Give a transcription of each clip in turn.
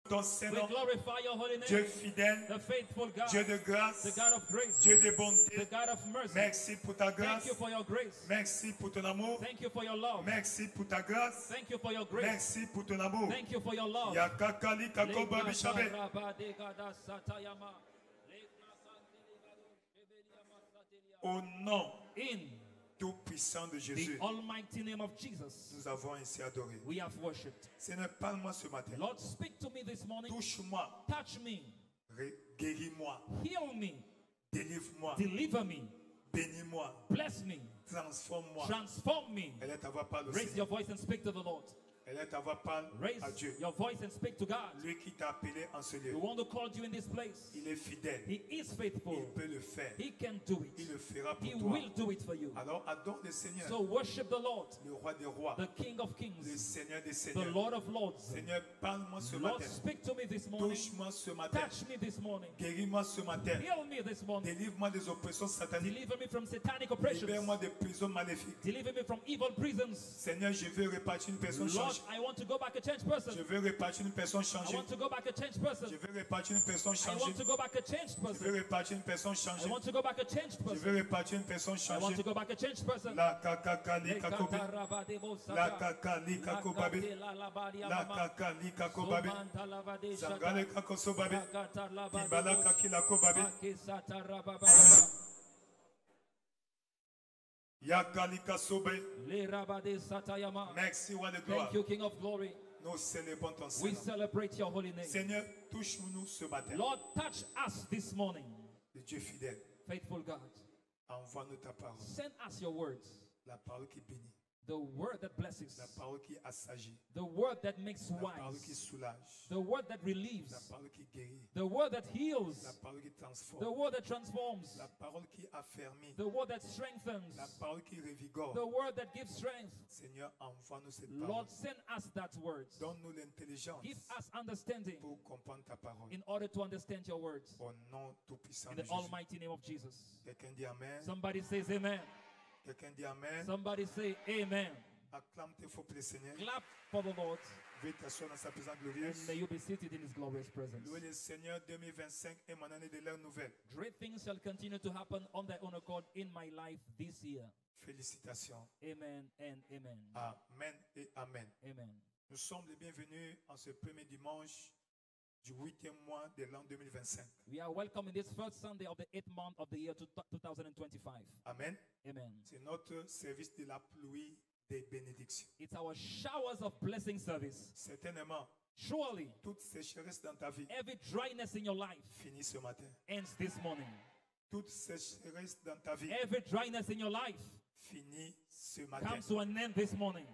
ton We Saint-Nom, glorify your holy Dieu name, fidèle, the faithful God, Dieu de grâce, the God of grace, Dieu de the bonté. God of mercy. Merci pour ta Thank grâce, you for your grace. merci pour ton amour, Thank you for your love. merci pour ta grâce, Thank you for your grace. merci pour ton amour. Thank you for your love. Yakakali kakoba bishabe. Au nom In tout puissant de the Jésus, almighty name of Jesus, nous avons ainsi adoré. we have worshipped. Seigneur, parle-moi ce matin. Lord, speak to me this morning. Touche-moi, Touch me. guéris-moi, Heal me. délivre-moi, Deliver me. bénis-moi, Bless me. transforme-moi. Transform me. Elle est ta voix, parle au Raise your Seigneur. voice and speak to the Lord. Elle est ta voix, parle Raise à Dieu. your voice and speak to God. Lui qui t'a appelé en ce lieu, The one who called you in this place. il est fidèle. He is Il faithful. peut le faire. He can do Il it. le fera He pour toi. will do it for you. Alors adore le Seigneur, So worship the Lord, le roi des rois, the King of le Kings, Seigneur des the seigneurs. Lord of Lords. Seigneur, parle-moi ce Lord, matin. speak to me this morning. Touche-moi ce matin. Touch me this morning. Guéris-moi ce matin. Heal me this morning. Délivre-moi des oppressions sataniques. Deliver me from satanic oppressions. Libère-moi des prisons maléfiques. Deliver me from evil prisons. Seigneur, je veux repartir une personne Lord, changée. I want to go back a changed person. Je veux repartir une personne I changée. want to go back a changed person. Je veux repartir une personne I changée. want to go back a changed Je person. veux repartir une personne I changée. want to go back a changed Je person. veux repartir une personne I want changée. to go back a changed person. La kakakali kakobi. La kakali kakobabi. La kakali kakobabi. Sangale kakosobabi. Ibala kakila kobabi. Yakali kasobe. Merci, roi de gloire. Thank you, King of Glory. Nous célébrons ton We Seigneur. celebrate your holy name. Seigneur, touche-nous ce matin. Lord, touch us this morning. Le Dieu fidèle, Faithful God, envoie-nous ta parole. send us your words. La parole qui bénit. The word that blesses. La parole qui assagit. The word that makes La parole qui wise. soulage. The word that La relieves. parole qui guérit. The word that La heals. parole qui The transforme. word that transforms. La parole qui affermit. The word that strengthens. La parole qui revigore. The word that gives strength. Seigneur, envoie-nous cette parole. Lord, send us that word. Donne-nous l'intelligence Give us understanding pour comprendre ta parole. in order to understand your words. Au nom tout-puissant In de the Jésus. almighty name of Jesus. Quelqu'un dit Amen. Somebody says amen. Quelqu'un dit Amen. Somebody say amen. Acclame tes faux pour le Seigneur. Clap for the Lord. Veuillez t'asseoir dans sa présence And glorieuse. may you be seated in his glorious presence. Louez le Seigneur, 2025 est mon année de l'ère nouvelle. Great things shall continue to happen on their own accord in my life this year. Félicitations. Amen and amen. Amen et Amen. Amen. Nous sommes les bienvenus en ce premier dimanche du 8e mois de l'an 2025. We are welcome in this first Sunday of the 8th month of the year 2025. Amen. Amen. C'est notre service de la pluie des bénédictions. It's our showers of blessing service. Certainement, Surely, toute sécheresse dans ta vie every dryness in your life finit ce matin. ends this morning. Toute sécheresse dans ta vie Every dryness in your life finit ce matin. comes to an end this morning.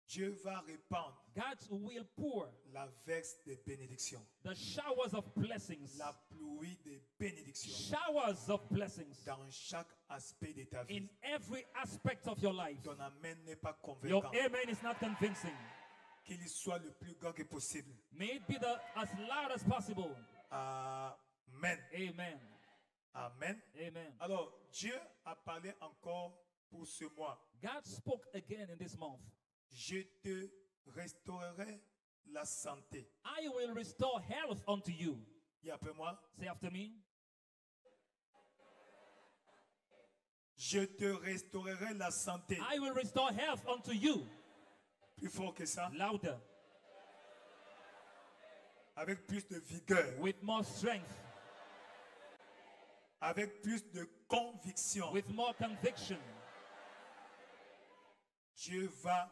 Dieu va répandre God will pour la verse des bénédictions, the showers of blessings, la pluie des bénédictions showers of blessings dans chaque aspect de ta vie. in every aspect of your life. Ton amen n'est pas Your convaincant. amen is not convincing. Qu'il soit le plus grand que possible. May it be as loud as possible. Amen. Amen. Amen. Amen. Alors, Dieu a parlé encore pour ce mois. God spoke again in this month. Je te restaurerai la santé. I will restore health unto you. Et après moi, Say after me. je te restaurerai la santé. I will restore health unto you. Plus fort que ça, Louder. avec plus de vigueur, With more strength. avec plus de conviction. With more conviction. Dieu va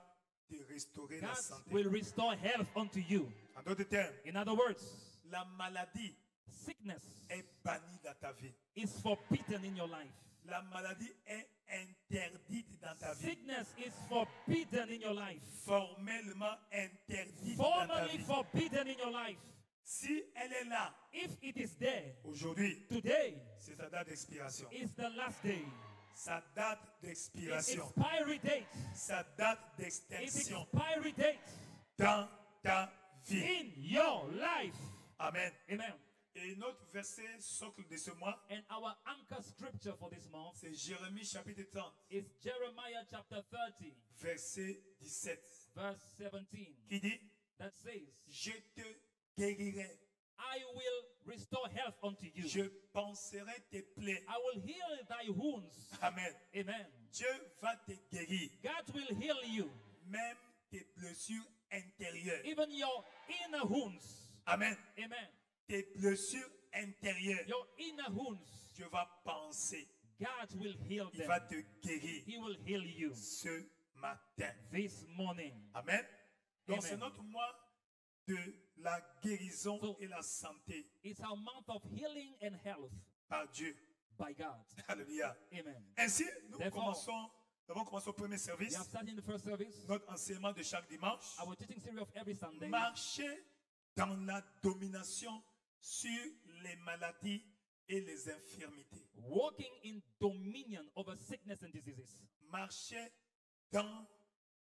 te restaurer la God santé. will restore health unto you. En d'autres termes, In other words, la maladie sickness est bannie dans ta vie. is forbidden in your life. La maladie est interdite dans ta vie. Sickness is forbidden in your life. Formellement interdite dans ta Formally vie. forbidden in your life. Si elle est là, If it is there, aujourd'hui, today c'est sa date d'expiration. is the last day. Sa date Its d'expiration. expiry date. Sa date Its d'extinction expiry date dans ta vie. in your life. Amen. Amen. Et notre verset socle de ce mois, And our anchor scripture for this month c'est Jérémie chapitre 30, is Jeremiah chapter 30, verset 17, verse 17, qui dit, that says, je te guérirai. I will restore health unto you. Je panserai tes plaies. I will heal thy wounds. Amen. Amen. Dieu va te guérir. God will heal you. Même tes blessures intérieures. Even your inner wounds. Amen. Amen. Tes blessures intérieures. Your inner wounds. Dieu va penser. God will heal Il them. va te guérir He will heal you ce matin. this morning. Amen. Donc Amen. c'est notre mois de la guérison So- et la santé It's our month of healing and health par Dieu. by God. Alléluia. Amen. Ainsi, nous Therefore, avons commencé au premier We service, have started in the first service. notre enseignement de chaque dimanche. Our teaching series of every Sunday. Marcher dans la domination sur les maladies et les infirmités. Walking in dominion over sickness and diseases. Marcher dans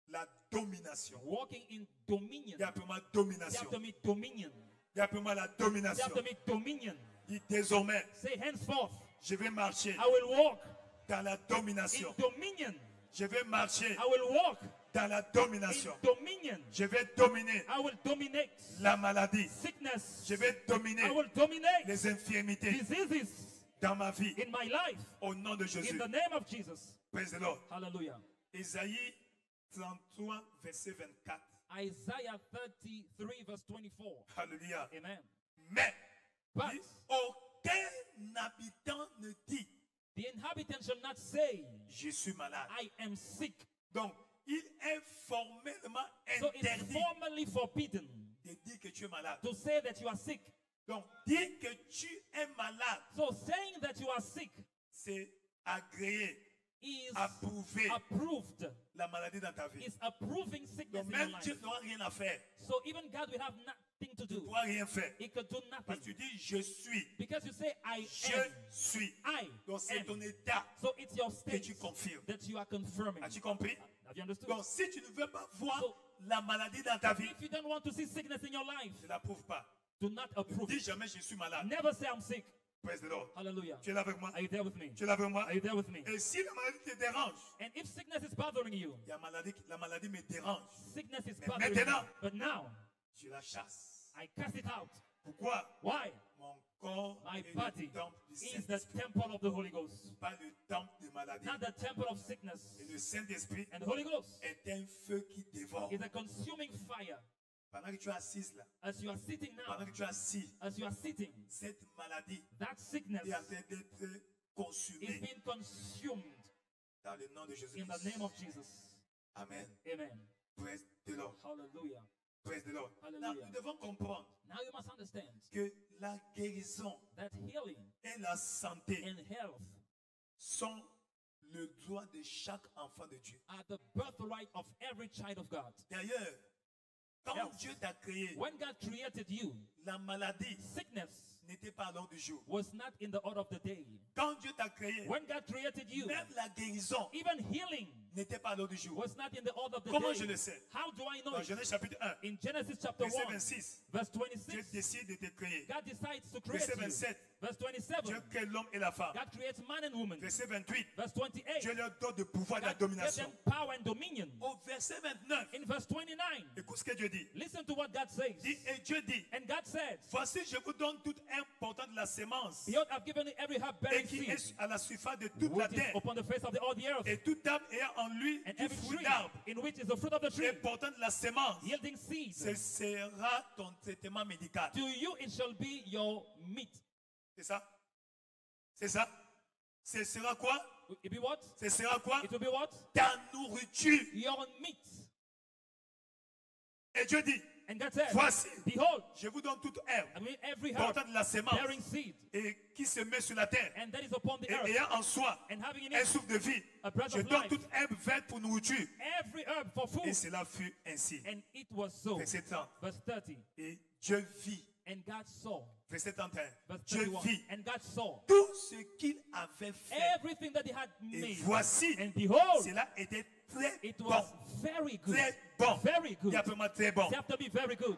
la domination. Walking in dominion. Dis après moi Say domination. after me, dominion. Dis après moi la Say domination. after me, dominion. Dis désormais, Say henceforth, je vais marcher I will walk dans la in domination. dominion. Je vais marcher I will walk dans la in domination. dominion. Je vais dominer I will dominate la maladie. sickness. Je vais dominer I will dominate les infirmités diseases dans ma vie. in my life. Au nom de In Jésus. the name of Jesus. Praise the Lord. Hallelujah. Ésaïe 33, verset 24. Isaiah 33, verse 24. Alléluia. Amen. Mais But dit, aucun habitant ne dit, the inhabitant shall not say, je suis malade. I am sick. Donc, il est formellement So it's interdit formally forbidden de dire que tu es malade. to say that you are sick. Donc, dire que tu es malade, So saying that you are sick c'est agréer, is approuver approved, la maladie dans ta vie. is approving sickness Donc, in your même life. Dieu n'aura rien à faire. So even God will have nothing to Tu ne do. pourras rien faire. He could do Parce nothing. que tu dis, je suis. Because you say, I Je am. suis. I Donc, c'est am. ton état So it's your que tu state confirmes. that you are confirming. As-tu compris? Have you understood? Donc, si tu ne veux pas voir So- la maladie dans ta vie, If you don't want to see sickness in your life, ne l'approuve pas. do not approve Dis it. jamais, je suis malade. Never say I'm sick. Praise the Lord. Hallelujah. Tu es là avec moi? Are you there with me? Tu es là avec moi? Are you there with me? Et si la maladie te dérange, And if sickness is bothering you, la maladie me dérange. sickness is Mais bothering maintenant- you. But now, Je la chasse. I cast it out. Pourquoi? Why? Mon corps My est body le temple du is the Saint-Esprit, temple of the Holy Ghost, pas le temple de maladie. not the temple of sickness. Et le Saint-Esprit And the Holy Ghost est un feu qui dévore. is a consuming fire. Pendant que tu es assise là, As you are sitting now, pendant que tu es assis, as you are sitting, cette maladie that sickness est en train d'être is consumée being consumed dans le nom de Jésus. in the name of Jesus. Amen. Amen. Praise the Lord. Hallelujah. Praise the Lord. Hallelujah. Là, nous devons comprendre Now you must understand que la guérison that healing et la santé and health sont le droit de chaque enfant de Dieu. are the birthright of every child of God. D'ailleurs, quand Health. Dieu t'a créé, When God created you, la maladie sickness n'était pas à l'ordre du jour. was not in the order of the day. Quand Dieu t'a créé, When God created you, même la guérison even healing n'était pas à l'ordre du jour. was not in the order of the Comment je day. le sais? How do I know Dans it? Genèse chapitre 1, In Genesis chapter verset 1, 26, verse Dieu 26, décide de te créer. God decides to create Verset you. 27, Verse Dieu 27, crée l'homme et la femme. God creates man and woman. Verset 28, Verse 28, Dieu leur donne le pouvoir de la God gives domination. them power and dominion. Au verset 29, In verse 29, écoute ce que Dieu dit. listen to what God says. Et Dieu dit, And God said, voici, je vous donne toute importance de la sémence Behold, I've given you every herb et bearing qui seed, est à la surface de toute la which is terre. upon the face of all the earth, Et toute arbre ayant en lui and du every fruit tree d'arbre in which is the fruit of the tree, et portant de la sémence, yielding seed. ce sera ton traitement médical. To you it shall be your meat. C'est ça? C'est ça? Ce sera quoi? It be what? Ce sera quoi? It will be what? Ta nourriture. Your meat. Et Dieu dit, And God said, voici, behold, je vous donne toute herbe I mean every herb portant de la sémence bearing seed, et qui se met sur la terre and that is upon the et earth, ayant en soi and having in un it souffle de vie. a breath Je of donne life, toute herbe verte pour nourriture. every herb for Et food. cela fut ainsi. And it was so. Verset 30. Verse 30. Et Dieu vit. And God saw. Verset 31. Verse Dieu 31. vit And God saw tout ce qu'il avait fait. everything that he had Et made. voici, And behold, cela était très it bon. was very good. Très bon. Very good. Dis après moi très bon. You have to be very good.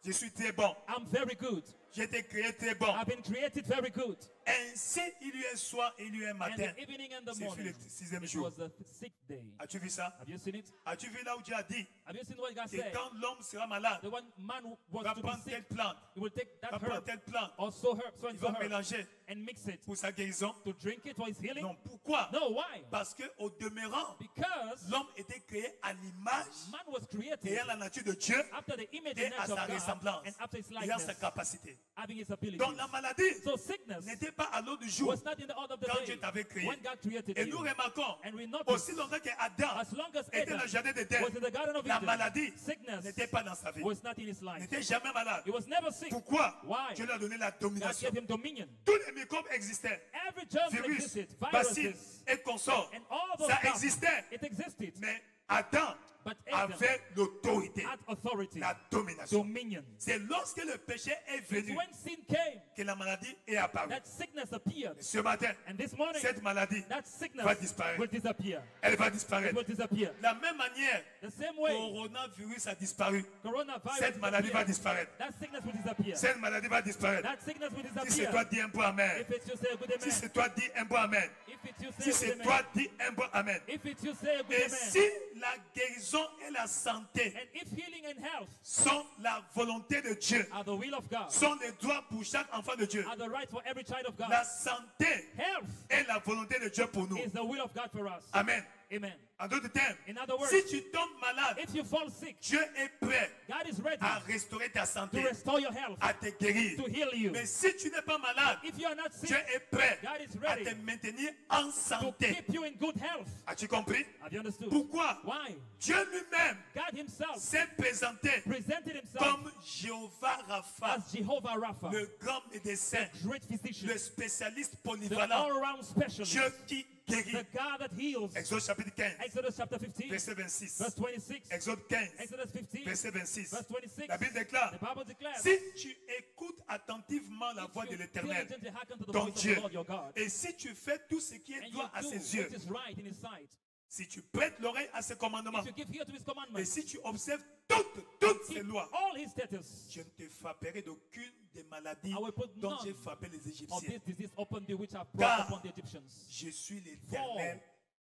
Je suis très bon. I'm very good. J'ai été créé très bon. I've been created very good. Ainsi, il y a un soir, il y a un And matin. the evening and the C'est morning. le 6e It jour. was the 6th day. As-tu vu ça? Have you seen it? As-tu vu là où Dieu a dit Have you seen what God que said? quand l'homme sera malade, The one man who il was va to be prendre sick, telle plante, he will take il that va prendre herb, telle plante, or so herb, so il and so va herb, mélanger and mix it pour sa guérison. to drink it for his healing? Non, pourquoi? No, why? Parce qu'au demeurant, Because l'homme était créé à l'image man was created et à la nature de Dieu after the image et and à nature sa of God ressemblance and after his et à sa likeness, capacité. having his ability. Donc la maladie So sickness n'était pas à l'ordre du jour was not in the order of the quand day Dieu t'avait créé. when God created Et nous you. remarquons, And we notice aussi longtemps qu'Adam as long as était dans le Adam jardin d'Éden, was in the Garden of la Eden, maladie sickness n'était pas dans sa vie. was not in his Il life. n'était jamais malade. He was never sick. Pourquoi? Why? Dieu lui a donné la God domination. gave him dominion. Tous les microbes existaient. Every germ Virus, existed, bacilles viruses, et consorts. and all those Ça stuff, existait. it existed. Mais Adam But Adam avait l'autorité, had authority, la domination. dominion. C'est lorsque le péché est It's venu when sin came que la maladie est apparue. that sickness appeared. Ce matin, And this morning, cette maladie that sickness va disparaître. will disappear. Elle va It disparaître. will disappear. De la même manière, The same way, coronavirus a disparu. coronavirus Cette maladie va disappeared. disparaître. That sickness will disappear. Cette maladie va disparaître. That sickness will Si c'est toi, disappear. dis un bon amen. If it's you, say a good Si amen. c'est toi, dis un bon amen. If it's you, Si say a c'est good toi, amen. dis un bon amen. If it's you, say a good Et amen. si la guérison et la santé And if healing and health sont la volonté de Dieu, are the will of God, sont les droits pour chaque enfant de Dieu, are the rights for every child of God, la santé health est la volonté de Dieu pour nous. is the will of God for us. Amen. Amen. En d'autres termes, In other words, si tu tombes malade, if you fall sick, Dieu est prêt God is ready à restaurer ta to santé, restore your health, à te guérir. to heal you. Mais si tu n'es pas malade, If you are not sick, Dieu est prêt God is à ready te maintenir en to santé. keep you in good health. As-tu compris? Have you understood? Pourquoi? Why? Dieu lui-même God himself s'est présenté presented himself comme Jéhovah Rapha, as Jehovah Rapha, le grand médecin, great physician, le spécialiste the polyvalent, all-around specialist, Dieu qui guérit. the God that heals. Exode chapitre 15, Exodus chapter 15, verset 26. verse 26. Exode 15, Exodus 15, verset 26. verse 26. La Bible déclare, The Bible declares, si tu écoutes attentivement la if voix de you l'Éternel, diligently hearken to the ton voice of Dieu, the Lord your God, et si tu fais tout ce qui est and you droit à do ses yeux, what is right in his sight, si tu prêtes l'oreille à ses commandements, if you give ear to his et commandments, si tu observes toutes ces keep lois, all his statutes, je ne te frapperai d'aucune des maladies I will put dont none j'ai frappé les of Égyptiens. this disease upon thee which have brought Car upon the Egyptians. je suis l'Éternel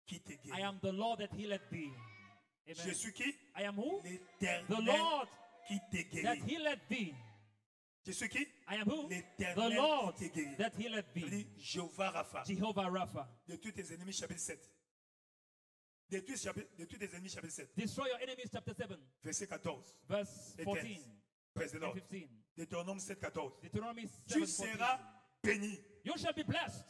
qui te I guérit. am the Lord that healeth thee. Je Amen. suis qui? I am who? The L'Éternel Lord qui te that guérit. healeth thee. Je suis qui? I am who? The L'Éternel Lord qui te guérit. that healeth Je thee. dis Jéhovah Rapha. Jehovah Rapha. De tous tes ennemis, chapitre 7. De tous tes ennemis, chapitre 7. Destroy your enemies, chapter 7, Verset 14. verse Et 14 Praise the and Lord. 15. Deutéronome 7, 14. Deuteronomy Tu 7, 14. seras béni You shall be blessed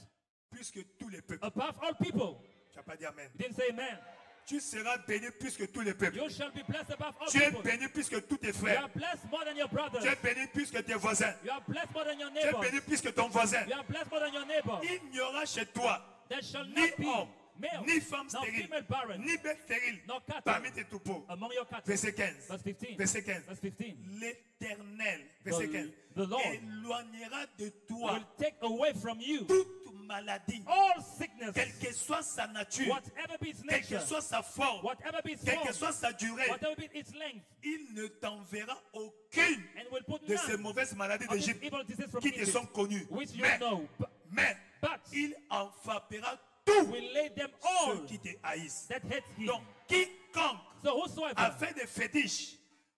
plus que tous les peuples. above all people. Tu n'as pas dit Amen. You didn't say amen. Tu seras béni plus que tous les peuples. You shall be blessed above all Tu es people. béni plus que tous tes You frères. are blessed more than your brothers. Tu es béni plus que tes voisins. You are blessed more than your Tu es neighbors. béni plus que ton voisin. You are blessed more than your neighbor. Il n'y aura chez toi There shall ni not be homme, male, ni femme nor stérile, female barren, ni bête stérile nor cattle parmi tes troupeaux. among your cattle. Verset 15. Verse 15. Verset 15. Verse 15. L'Éternel, verset 15, The Lord éloignera de toi will take away from you toute maladie, all sickness, quelle que soit sa nature, whatever be its quelle que nature, soit sa forme, whatever be its quelle que form, soit sa durée. whatever be its length, Il ne t'enverra aucune and will put de ces none mauvaises maladies of these d'Égypte evil diseases from qui te Egypt, sont connues. which you Mais, know, mais but il en frappera tous will lay them ceux all qui te haïssent. that hate him. Donc, quiconque So whosoever a fait des fétiches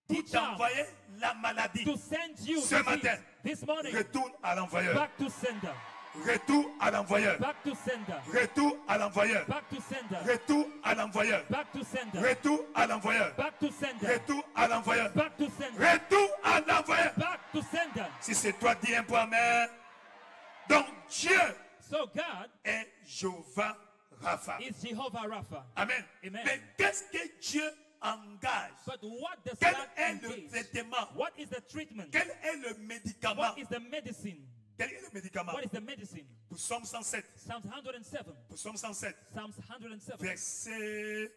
pour Teach them t'envoyer la maladie, to send you ce disease matin, this morning, retourne à l'envoyeur. back to sender, Retourne à l'envoyeur. back to sender, Retourne à l'envoyeur. back to sender, Retourne à l'envoyeur. back to sender, Retourne à l'envoyeur. back to sender, Retourne à l'envoyeur. back to sender, Retourne à l'envoyeur. back to sender. Si c'est toi, dis un point amen. Donc Dieu So God est Jéhovah Rapha. is Jehovah Rapha. Amen. Amen. Mais qu'est-ce que Dieu engage? But what does Quel God est le engage? traitement? What is the treatment? Quel est le médicament? What is the medicine? Quel est le médicament? What is the medicine? Pour Psaume 107. Psalms 107. Pour Psaume 107. Psalms 107. Verset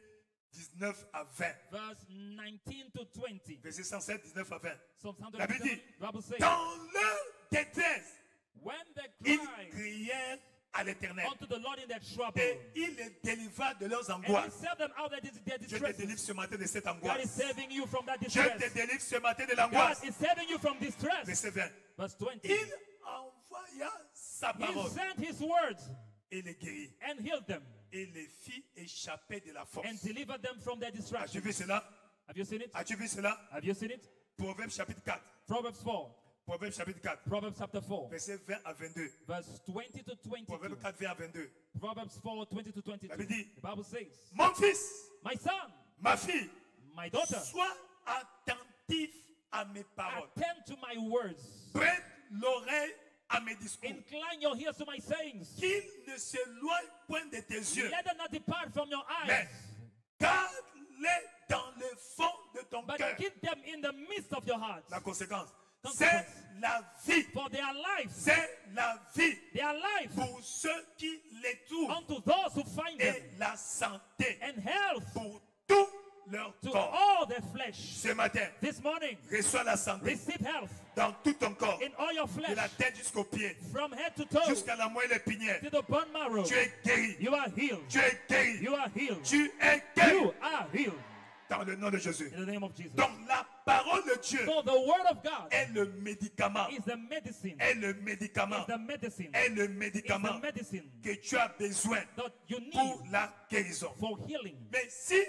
19 à 20. Verse 19 to 20. Verset 107, 19 à 20. Psalms La Bible 107. dit, The Bible says, dans leur détresse, when they ils cry, crièrent à l'Éternel. unto the Lord in their trouble. Et il les délivra de leurs And he angoisses. saved them out of their Je te délivre distress. ce matin de cette God is angoisse. saving you from that Je distress. te délivre ce matin de God l'angoisse. is saving you from distress. Verset 20. Verse 20. Il envoya sa He parole sent his words et les guérit. and healed them Et les fit échapper de la force. and delivered them from their As-tu distraction. vu cela? Have you seen it? As-tu vu cela? Have you seen it? Proverbe chapitre 4. Proverbs 4. Proverbe chapitre 4. Proverbs chapter 4. Verset 20 à 22. Verse 20 to 22. Proverbe 4, 20 à 22. Proverbs 4, 20 to 22. La Bible dit, The Bible says, mon fils, my son, ma fille, my daughter, sois attentif à mes paroles. attend to my words. Prête l'oreille à mes discours. Incline your ears to my sayings. Qu'il ne s'éloigne point de tes yeux. Let them not depart from your Mais eyes, garde-les dans le fond de ton but cœur. keep them in the midst of your heart. La conséquence, Consequence. c'est la vie. For their lives, C'est la vie their life pour ceux qui les trouvent. unto those who find them, Et la santé and health pour tout leur to corps. all their flesh. Ce matin, This morning, reçois la santé receive health dans tout ton corps. in all your De flesh, la tête jusqu'au pied. from head to toe, Jusqu'à la moelle épinière. to the bone marrow. Tu es guéri. You are healed. Tu es guéri. You are healed. Tu es guéri. You are healed. Dans le nom de Jésus. In the name of Jesus. Donc la parole de Dieu So the word of God est le médicament. is the medicine. Est le médicament. Is the medicine. Est le Is the médicament medicine que tu as besoin that you need pour la guérison. for healing. Mais si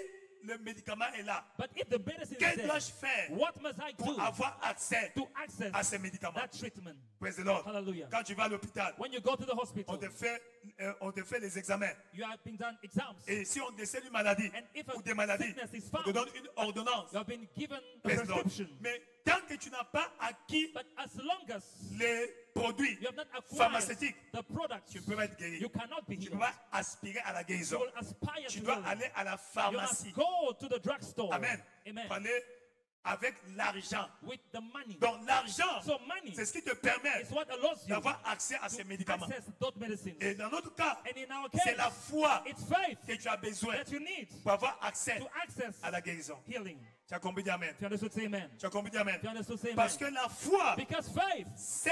le médicament est là, But if the medicine is que there, dois-je faire what must I do pour avoir accès to access à ces médicaments? that treatment? Praise the Lord. Hallelujah. Quand tu vas à l'hôpital, When you go to the on hospital, te fait les examens. you have been done exams. Et si on décèle une maladie And if a ou des maladies, sickness is on te found, donne une ordonnance. you have been given a Praise the Lord. prescription. Mais tant que tu n'as pas acquis But as long as les produits you have not acquired pharmaceutiques, the products, tu ne peux pas être guéri. you cannot be Tu healed. peux pas aspirer à la You guérison. will aspire Tu to dois healing. aller à la You pharmacie. must go to the drugstore. Amen. Amen. Pour aller avec l'argent. With the money. Donc l'argent, So money c'est ce qui te permet is what allows you d'avoir accès à ces to médicaments. access those medicines. Et dans notre cas, And in our c'est case, la foi it's faith que tu as besoin that you need pour avoir accès to access à la guérison. healing. Tu as compris, dis amen. If you understood, say amen. Tu as compris, dis amen. If you understood, say amen. Parce que la foi, Because faith c'est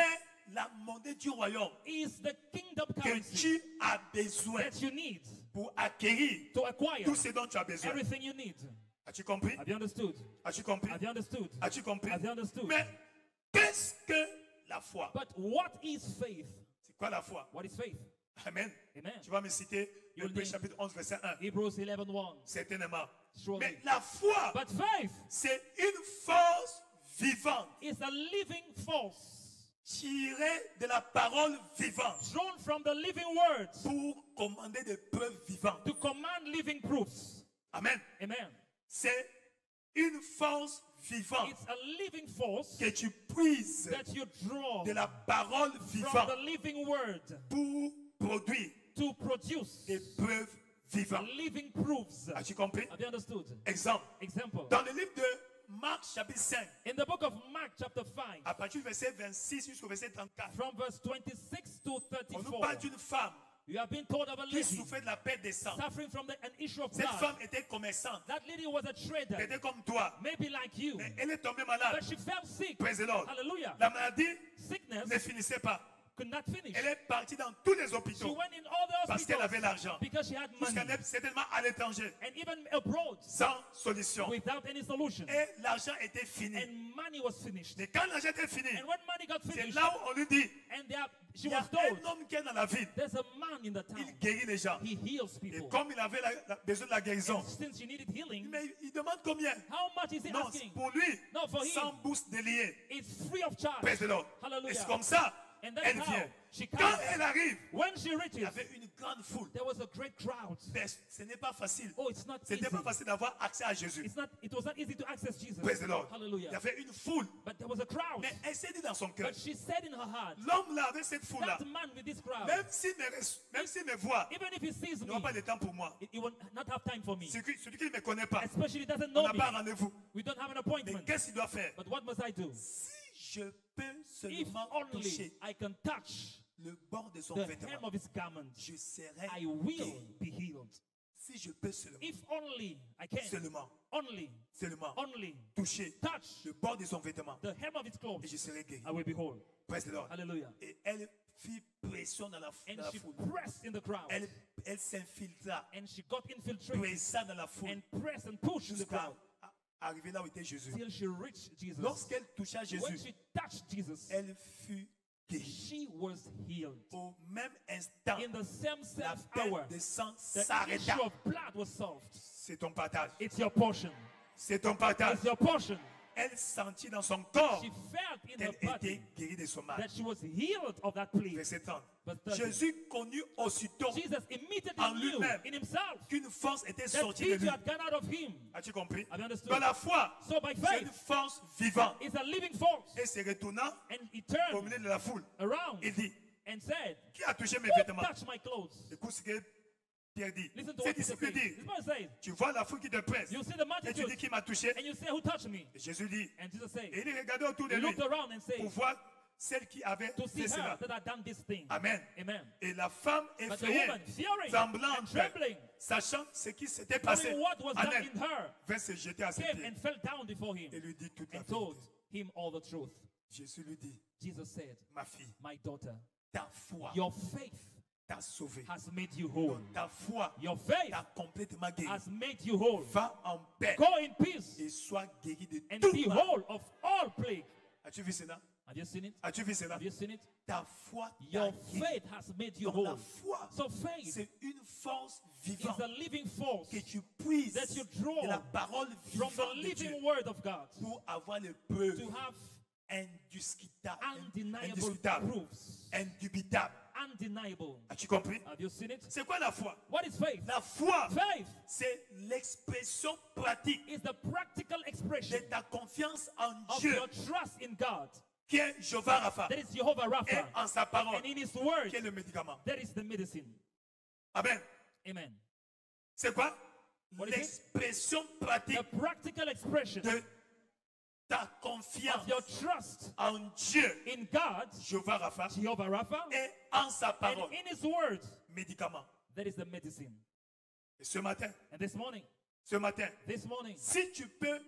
la monnaie du royaume is the kingdom que currency tu as besoin that you need pour acquérir to acquire tout ce dont tu as besoin. everything you need. As-tu compris? Have you understood? As-tu compris? Have you understood? As-tu compris? Have you understood? Mais qu'est-ce que la foi? But what is faith? C'est quoi la foi? What is faith? Amen. Amen. Tu vas me citer You'll Hébreux name- chapitre 11, verset 1. Hebrews 11:1. Certainement. Surely. Mais la foi, But faith c'est une force vivante is a living force tirée de la parole vivante drawn from the living words pour commander des preuves vivantes. to command living proofs. Amen. Amen. C'est une force vivante It's a living force que tu puises that you draw de la parole from vivante the living word pour produire to produce des preuves vivantes. living proofs. As-tu compris? Have you understood? Exemple. Example. Dans le livre de Marc chapitre 5, In the book of Mark chapter 5, à partir du verset 26 jusqu'au verset 34, from verse 26 to on nous 34, parle d'une femme you have been told of a qui lady souffrait de la perte des sangs. suffering from an issue of Cette blood. femme était commerçante. That lady was a Elle trader, était comme toi. maybe like you, Mais elle est tombée malade. but she fell sick. Praise the Lord. Hallelujah. La maladie Sickness ne finissait pas. could not finish. Elle est partie dans tous les She hôpitaux went in all the parce qu'elle avait hospitals l'argent. because she had Jusqu'à money, aller certainement à l'étranger and even abroad sans solution. without any solution. Et l'argent était fini. And money was finished. Et quand l'argent était fini, And when money got c'est finished, là où on lui dit, and she il y a was told, un homme qui est dans la ville. there's a man in the town. Il guérit les gens. He heals Et people. comme il avait besoin de la guérison, And since she needed healing, mais il demande combien? how much is he Non, asking? pour lui, No, for him. sans bourse déliée. It's free of charge. Praise the Lord. Hallelujah. Et c'est comme ça, And that's elle how vient. she Quand comes. elle arrive, When she il y reaches, avait une grande foule. there was a great crowd. Mais ce n'est pas facile. Oh, it's not Ce easy. n'était pas facile d'avoir accès à Jésus. It was not easy to access Jesus. Praise the Lord. Il y Hallelujah. avait une foule. But there was a crowd. Mais elle s'est dit dans son cœur, But she said in her heart, l'homme là avec cette foule-là, that man with this crowd, même s'il me voit, even if he sees il me, n'aura pas de temps pour moi. he will not have time for me. Celui qui ne me connaît pas, Especially he doesn't on know n'a me. pas rendez-vous. We don't have an Mais appointment. qu'est-ce qu'il doit faire? But what must I do? Si je peux If seulement only toucher I can touch le bord de son the vêtement, hem of his garment, je serai I will guéri. be healed. Si je peux seulement, If only I can, seulement only toucher touch le bord de son vêtement, the hem of his clothes, et je serai guéri. I will be whole. Praise the Lord. Hallelujah. Et elle fit pression dans la and she foule. pressed in the crowd. Elle s'infiltra, And she got infiltrated pressa dans la foule, and pressed and pushed in the jusqu'à crowd arriver là où était Jésus. till she reached Jesus. Lorsqu'elle toucha When Jésus, she touched Jesus, elle fut guérie. she was healed. Au même instant, In the same la self peine hour, de sang the issue s'arrêta. of blood was solved. C'est ton partage. It's your portion. C'est ton partage. It's your portion. Elle sentit dans son corps She felt in her qu'elle body était guérie de son mal. that she was healed of that plague. Verset 30. Verse 30. Jésus connut aussitôt Jesus immediately en knew lui-même in himself qu'une force était that sortie de victory lui. had gone out of him. As-tu compris? Have you understood? Dans la foi, So by c'est une faith, force vivante. it's a living force. Et se retournant And he au turned milieu de la foule, around il dit, and said, qui a touché mes "Who vêtements? touched my clothes?" Écoute ce que Pierre dit. Listen to Ses what Peter disciples says. disent, This man says, tu vois la foule qui te presse. you see the Et tu multitude dis qui m'a touché. and you say, "Who touched me?" Et Jésus dit, And Jesus said, et il regardait autour de he lui looked around and said, pour voir celle qui avait to see fait cela. her that had done this thing. Amen. Amen. Et la femme But the effrayée, woman, fearing and tremblante, trembling, sachant ce qui s'était passé, knowing what was done Amen, in her, vint se jeter à ses came pieds and fell down before him et lui dit toute la and told vérité. him all the truth. Jésus lui dit, Jesus said, ma fille, "My daughter, ta foi your faith t'a sauvée. has made you whole. Ta foi Your faith t'a complètement guéri. has made you whole. Va en paix Go in peace et sois guéri de and tout be mal. whole of all plague." As-tu vu cela? Have you seen it? As-tu vu cela? Have you seen it? Ta foi t'a Your guéri. faith has made you Donc la whole. foi, So faith c'est une force is vivante a living force que tu puisses that you draw de la parole from vivante the de Dieu living word of God pour avoir les preuves to have undeniable indiscutables, proofs. indubitables. Undeniable. As-tu compris? Have you seen it? C'est quoi la foi? What is faith? La foi, Faith c'est l'expression pratique is the practical de expression ta confiance en of Dieu, your trust in God. qui est Jéhovah Rapha, That is Jehovah et Rapha. en sa parole, And in His word, qui est le médicament. that is the medicine. Amen. Amen. C'est quoi? What is it? L'expression pratique The practical expression de ta of confiance your trust en Dieu, in God, Jéhovah Rapha, Jehovah Rapha, et en sa and parole, in His word, médicament. that is the medicine. Et ce matin, And this morning, si tu peux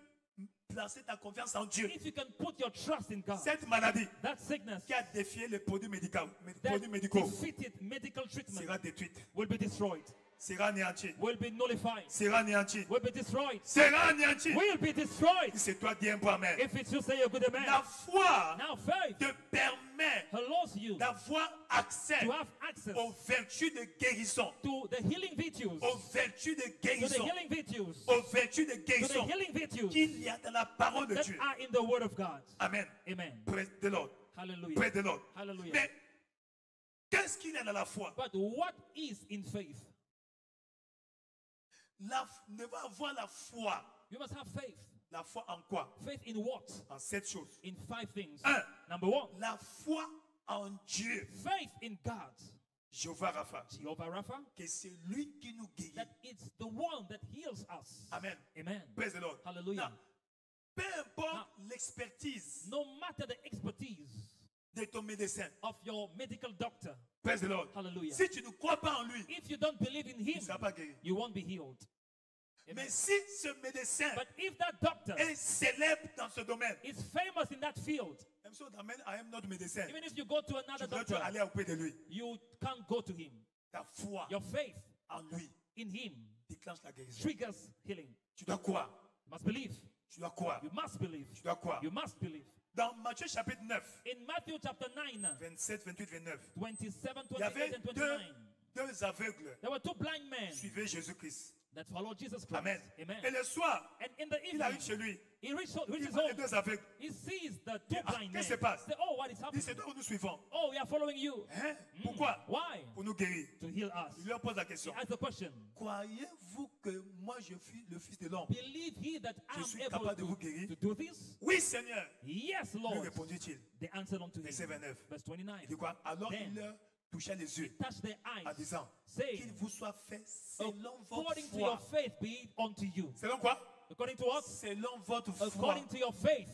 placer ta confiance en Dieu, if you can put your trust in God, cette maladie that sickness qui a défié les produits médicaux, that médicaux defeated medical treatment sera détruite, will be destroyed, sera anéantie, will be nullified, sera anéantie, will be destroyed, sera anéantie. will be destroyed. Si c'est toi, dis un bon amen. If it's you, say a good amen. La foi Now faith te permet allows you d'avoir accès to have access aux vertus de guérison, to the healing virtues, aux vertus de to the guérison, healing virtues, aux vertus de to the guérison healing virtues qu'il y a dans la parole de that Dieu. are in the word of God. Amen. Amen. Près de l'autre. Hallelujah. Près de l'autre. Hallelujah. Mais qu'est-ce qu'il y a dans la foi? But what is in faith? Ne va avoir la foi. You must have faith. La foi en quoi? Faith in what? En 7 choses. In 5 things. Un, Number 1, la foi en Dieu, faith in God, Jéhovah Rapha, Jehovah Rapha, que c'est lui qui nous guérit. that it's the one that heals us. Amen. Amen. Praise the Lord. Hallelujah. Non, peu importe l'expertise No matter the expertise de ton médecin. of your medical doctor, Praise the Lord. hallelujah. Si tu ne crois pas en lui, If you don't believe in tu ne him, seras pas guéri. you won't be healed. Amen. Mais si ce médecin But if that doctor est célèbre dans ce domaine, is famous in that field, même si on t'amène à un autre médecin, even if you go to tu another dois doctor, aller auprès de lui. you can't go to him. Ta foi Your faith en lui in him déclenche la guérison. triggers healing. Tu dois croire. You must believe. Tu dois croire. You must believe. Tu dois croire. You must believe. Dans Matthieu chapitre 9, In Matthew chapter 9, 27, 28, 29, 27, il y 28, avait and 29, deux aveugles there were 2 blind men qui suivaient Jésus-Christ. that followed Jesus Christ. Amen. Amen. Et le soir, And in the il arrive chez evening, lui. he reaches Il his voit les home. deux aveugles. He sees the 2 Ah, blind men. qu'est-ce qui se passe? Say, oh, what is Il dit, happening? c'est toi que nous suivons. Oh, we are following you. Hein? Pourquoi? Why? Pour nous guérir. To heal us. Il leur pose la He question. asked the question, Croyez-vous que moi je suis le Fils de l'homme? believe he that I Je am suis able capable de vous guérir? to do this? Oui, Seigneur. Yes, Lui Lord. répondit-il. They answered unto Verset him. 29. Verse 29. Il dit quoi? Alors Then, il leur toucha les yeux touch their en eyes, disant, saying, qu'il vous soit fait selon votre according to your foi. faith be it unto you. Selon quoi? According to what? Selon votre foi. According to your faith.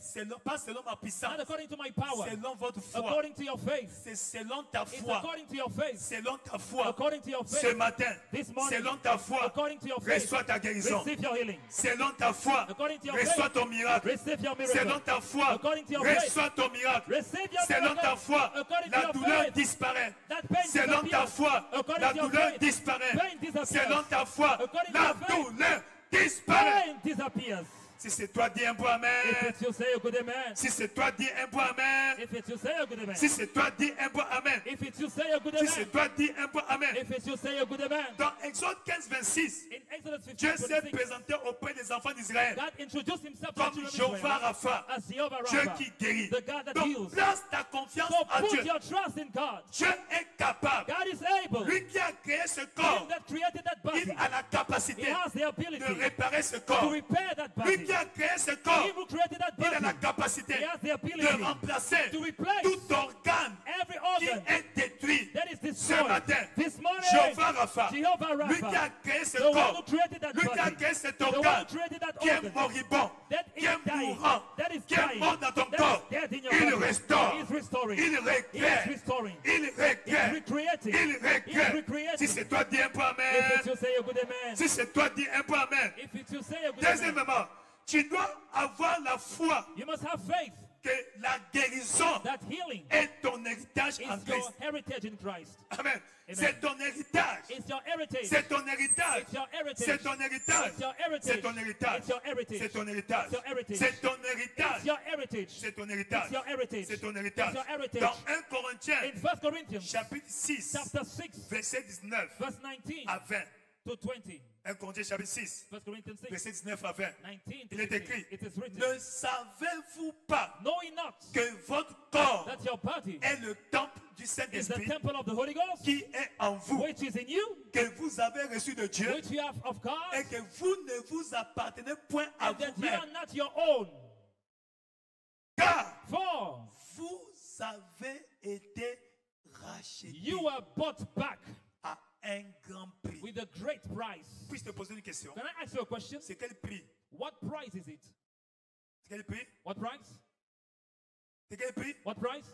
Pas selon ma puissance. Not according to my power. Selon votre foi. According to your faith. C'est selon ta It's foi. according to your faith. Selon ta foi. According to your faith. Ce matin. This morning. Selon ta foi. According to your faith. Reçois ta guérison. Receive your healing. Selon ta foi. According to your Reçois faith. ton miracle. Receive your miracle. Selon ta foi. According to your faith. Reçois ton miracle. Receive your Selon miracle. ta foi. According to La your douleur faith. disparaît. That pain Selon ta disappears. foi. According La to your douleur faith. disparaît. Pain disappears. Selon ta foi. According to La your faith. douleur disparaît. Pain disappears. Si c'est toi, dis un bon If amen. it's you, say a good amen. Si c'est toi, dis un bon amen. If it's you, say a good amen. Si c'est toi, dis un bon amen. If it's you, say a good Si amen. c'est toi, dis un bon amen. If it's you, say a good amen. Dans Exode 15, 26, In Exodus 15, Dieu s'est 26, présenté auprès des enfants d'Israël God introduced himself to the comme children of Jéhovah Israel Rapha, as Jehovah Dieu Rapha, qui guérit. the God that Donc heals. place ta confiance So en put Dieu. your trust in God. Dieu est capable. God is able. Lui qui a créé ce Him corps, that created that body, il a la he capacité has the ability de réparer ce to corps. repair that Lui body. qui a créé ce corps, He who created that il a la body, capacité he has the de ability remplacer to replace tout organe every qui organ est détruit. that is Ce destroyed. matin, This morning, Jéhovah Rapha, Jehovah lui qui a Rapha, créé ce the one who corps, created that lui qui a body, créé cet the one who organe created that qui est organ, moribond, that qui is est dying, mourant, that is qui est dying, mort dans ton that corps, is dead in your il body, restaure, he is restoring, il he is recrée, restoring, il he is recrée, recreating, il he is recrée. recreating. Si c'est toi, dis un peu If amen. it's you, say a good amen. Si c'est toi, dis un peu amen. If it's you, say a good amen. Deuxièmement, tu dois avoir la foi You must have faith que la guérison that healing est ton héritage en is your Christ. heritage in Christ. Amen. C'est ton héritage. It's your heritage. C'est ton héritage. It's your heritage. C'est ton héritage. It's your heritage. C'est ton héritage. It's your heritage. C'est ton héritage. It's your heritage. C'est ton héritage. It's your heritage. C'est ton héritage. It's your heritage. C'est ton héritage. It's your heritage. Dans 1 Corinthiens, In 1 Corinthians chapitre 6, chapter 6, verset 19 verse 19 à 20. to 20. 1 Corinthiens, chapitre 6, 1 Corinthians 6, verset 19 à 20. 19 to Il est 20. écrit, It is written, ne savez-vous pas knowing not que votre corps that your body est le temple du is the Saint-Esprit temple of the Holy Ghost, qui est en vous, which is in you, que vous avez reçu de Dieu which you have of God, et que vous ne vous appartenez point à and that you vous-même. are not your own. Car For vous avez été rachetés you were bought back à un grand prix. with a great price. Puis-je te poser une question? Can I ask you a question? C'est quel prix? What price is it? C'est quel prix? What price? C'est quel prix? What price?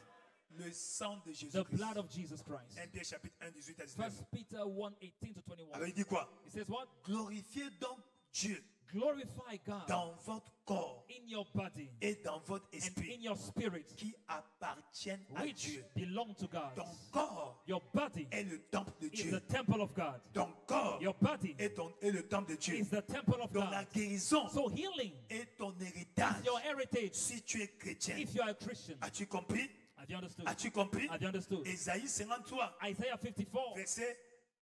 Le sang de The Jésus-Christ. blood of Jesus Christ. 1 Pierre chapitre 1, 18 à 19. 1 Peter 1, 18 to 21. Alors il dit quoi? It says what? Glorifiez donc Dieu Glorify God dans votre corps in your body et dans votre and in esprit your spirit, qui appartiennent à which Dieu. belong to God. Ton corps Your body est le temple de is Dieu. the temple of God. Ton corps Your body est le temple de Dieu. is the temple of Donc la God. guérison So healing est ton héritage. is your heritage. Si tu es chrétien, If you are a Christian, as-tu compris? have you understood? As-tu compris? Have you understood? Ésaïe 53, Isaiah 54,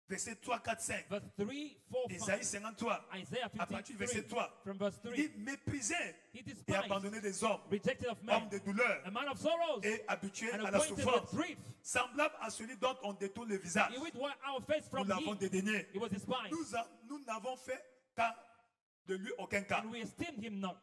verset 3, 4, 5. verse 3, 4, 5. Ésaïe 53, Isaiah à partir du verset 53, 3. from verse Il 3. dit méprisé He et despised, abandonné des hommes, rejected of homme men, de douleur a man of sorrows, et habitué and à la acquainted souffrance, with grief. semblable à celui dont on détourne le visage. He withheld our face Nous from l'avons him. dédaigné. He was despised, Nous n'avons fait cas de lui aucun cas. and we esteemed him not.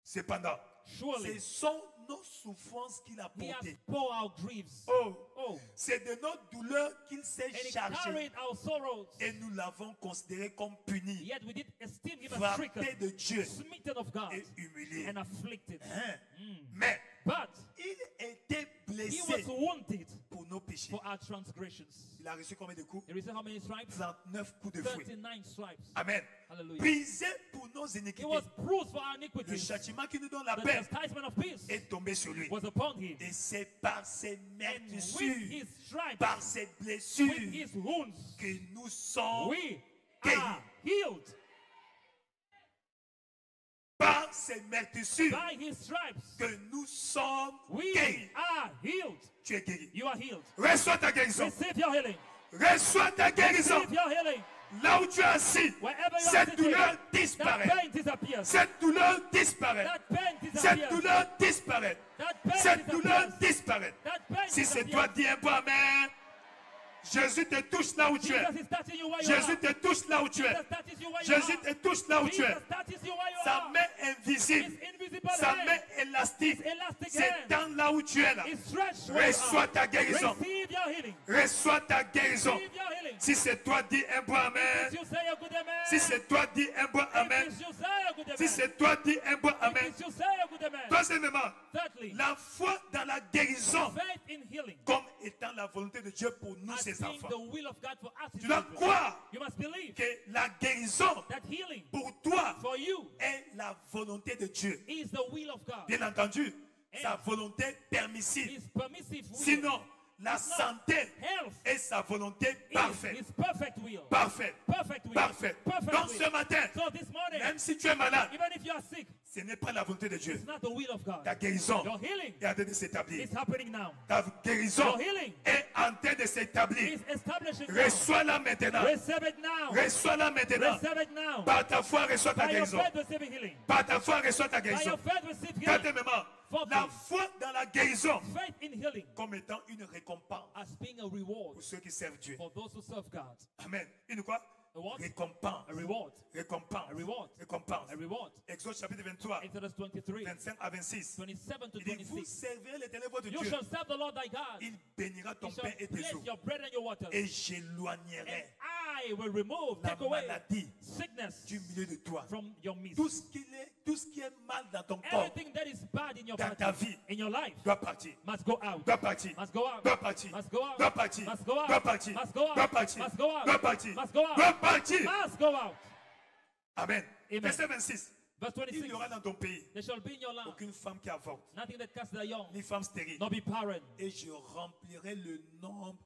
Cependant, Surely, ce sont nos souffrances qu'il a he has portées. bore our griefs. Oh, Oh, c'est de nos douleurs qu'il s'est and he chargé. carried our sorrows. Et nous l'avons considéré comme puni, Yet we did esteem him as frappé stricken, de Dieu smitten of God, et humilié. and afflicted. Hein? Mm. Mais But il était he blessé was wounded pour nos péchés. for our transgressions. Il a reçu combien de coups? He received how many stripes? 39 coups de fouet. 39 stripes. Amen. Hallelujah. Brisé pour nos He iniquités. was bruised for our Le iniquities. châtiment qui nous donne la The paix chastisement of peace est tombé sur lui. was upon him. Et c'est par ses And with meurtrissures, his stripes, par ses with blessures his wounds, que nous sommes we guéris. are healed. Par ses meurtrissures By his stripes, que nous sommes we guéris. are healed. Tu es guéri. You are healed. Reçois ta guérison. Receive your healing. Reçois ta guérison. Receive your healing. Là où tu es assis, Wherever you are cette sitting, douleur that disparaît. pain disappears. Cette douleur disparaît. That pain Cette disappears. douleur disparaît. That pain Cette douleur disappears. disparaît. That pain Si c'est disappears. toi, dis un bon amen. Jésus te touche là où tu es. Jesus is touching you where you Jésus are. te touche là où tu es. Jesus touches you where you Jésus are. te touche là où tu es. Jesus touches you where you Sa are. main invisible, His invisible sa hand main élastique, is elastic c'est hand. dans là où tu es là. is stretched where you Reçois are. ta guérison. Receive your healing. Reçois ta guérison. Receive your healing. Si c'est toi, dis un bon amen. If you say a good amen, Si c'est toi, dis un bon amen. If it's you, say a good Si amen. c'est toi, dis un bon If amen. it's you, say a good amen. Troisièmement, Thirdly, la foi dans la guérison faith in healing comme étant la volonté de Dieu pour nous, as ses being enfants. the will of God for us. His Tu dois children. croire You must believe que la guérison that healing pour toi for you est la volonté de Dieu. is the will of God. Bien entendu, sa volonté permissive. His permissive will. Sinon, la santé Health est sa volonté is parfaite. his perfect will. Parfaite. Perfect will. Parfaite. Perfect Donc will. ce matin, So this morning, même si tu es malade, even if you are sick, ce n'est pas la volonté de Dieu. it's not the will of God. Ta guérison Your healing est en train de s'établir. is happening now. Ta guérison Your healing est en train de s'établir. is establishing now. Reçois-la maintenant. Receive it now. Reçois-la maintenant. Receive it now. Par ta foi, reçois ta By your guérison. faith, receive healing. Par ta foi, reçois ta By your guérison. faith, receive healing. Quatrièmement, Fourthly, la foi dans la guérison faith in healing comme étant une récompense as being a reward pour ceux qui servent Dieu. for those who serve God. Amen. Une quoi? A what? Récompense. A reward. Récompense. A reward. Récompense. A reward. Exode chapitre 23, Exodus 23, 25 à 26. 27 to Il dit, vous 26. servirez l'éternel votre You Dieu. shall serve the Lord thy God. Il bénira ton He shall pain et tes bless eaux. your bread and your water. Et j'éloignerai I will remove, la take away maladie sickness du milieu de toi. from your midst. Tout ce qui est mal dans ton corps Everything that is bad in your dans body, ta vie in your life, doit partir. must go out. Doit partir. Must go out. Doit partir. Must go out. Doit partir. Must go out. Doit partir. Must go out. Doit partir. Must go out. Doit partir. Must go out. Doit partir. Must go out. Amen. Amen. Verset 26. Verse Il 26. n'y aura dans ton pays There shall be in your land aucune femme qui avorte, nothing that casts their young, ni femme stérile. nor be barren. Et je remplirai le nombre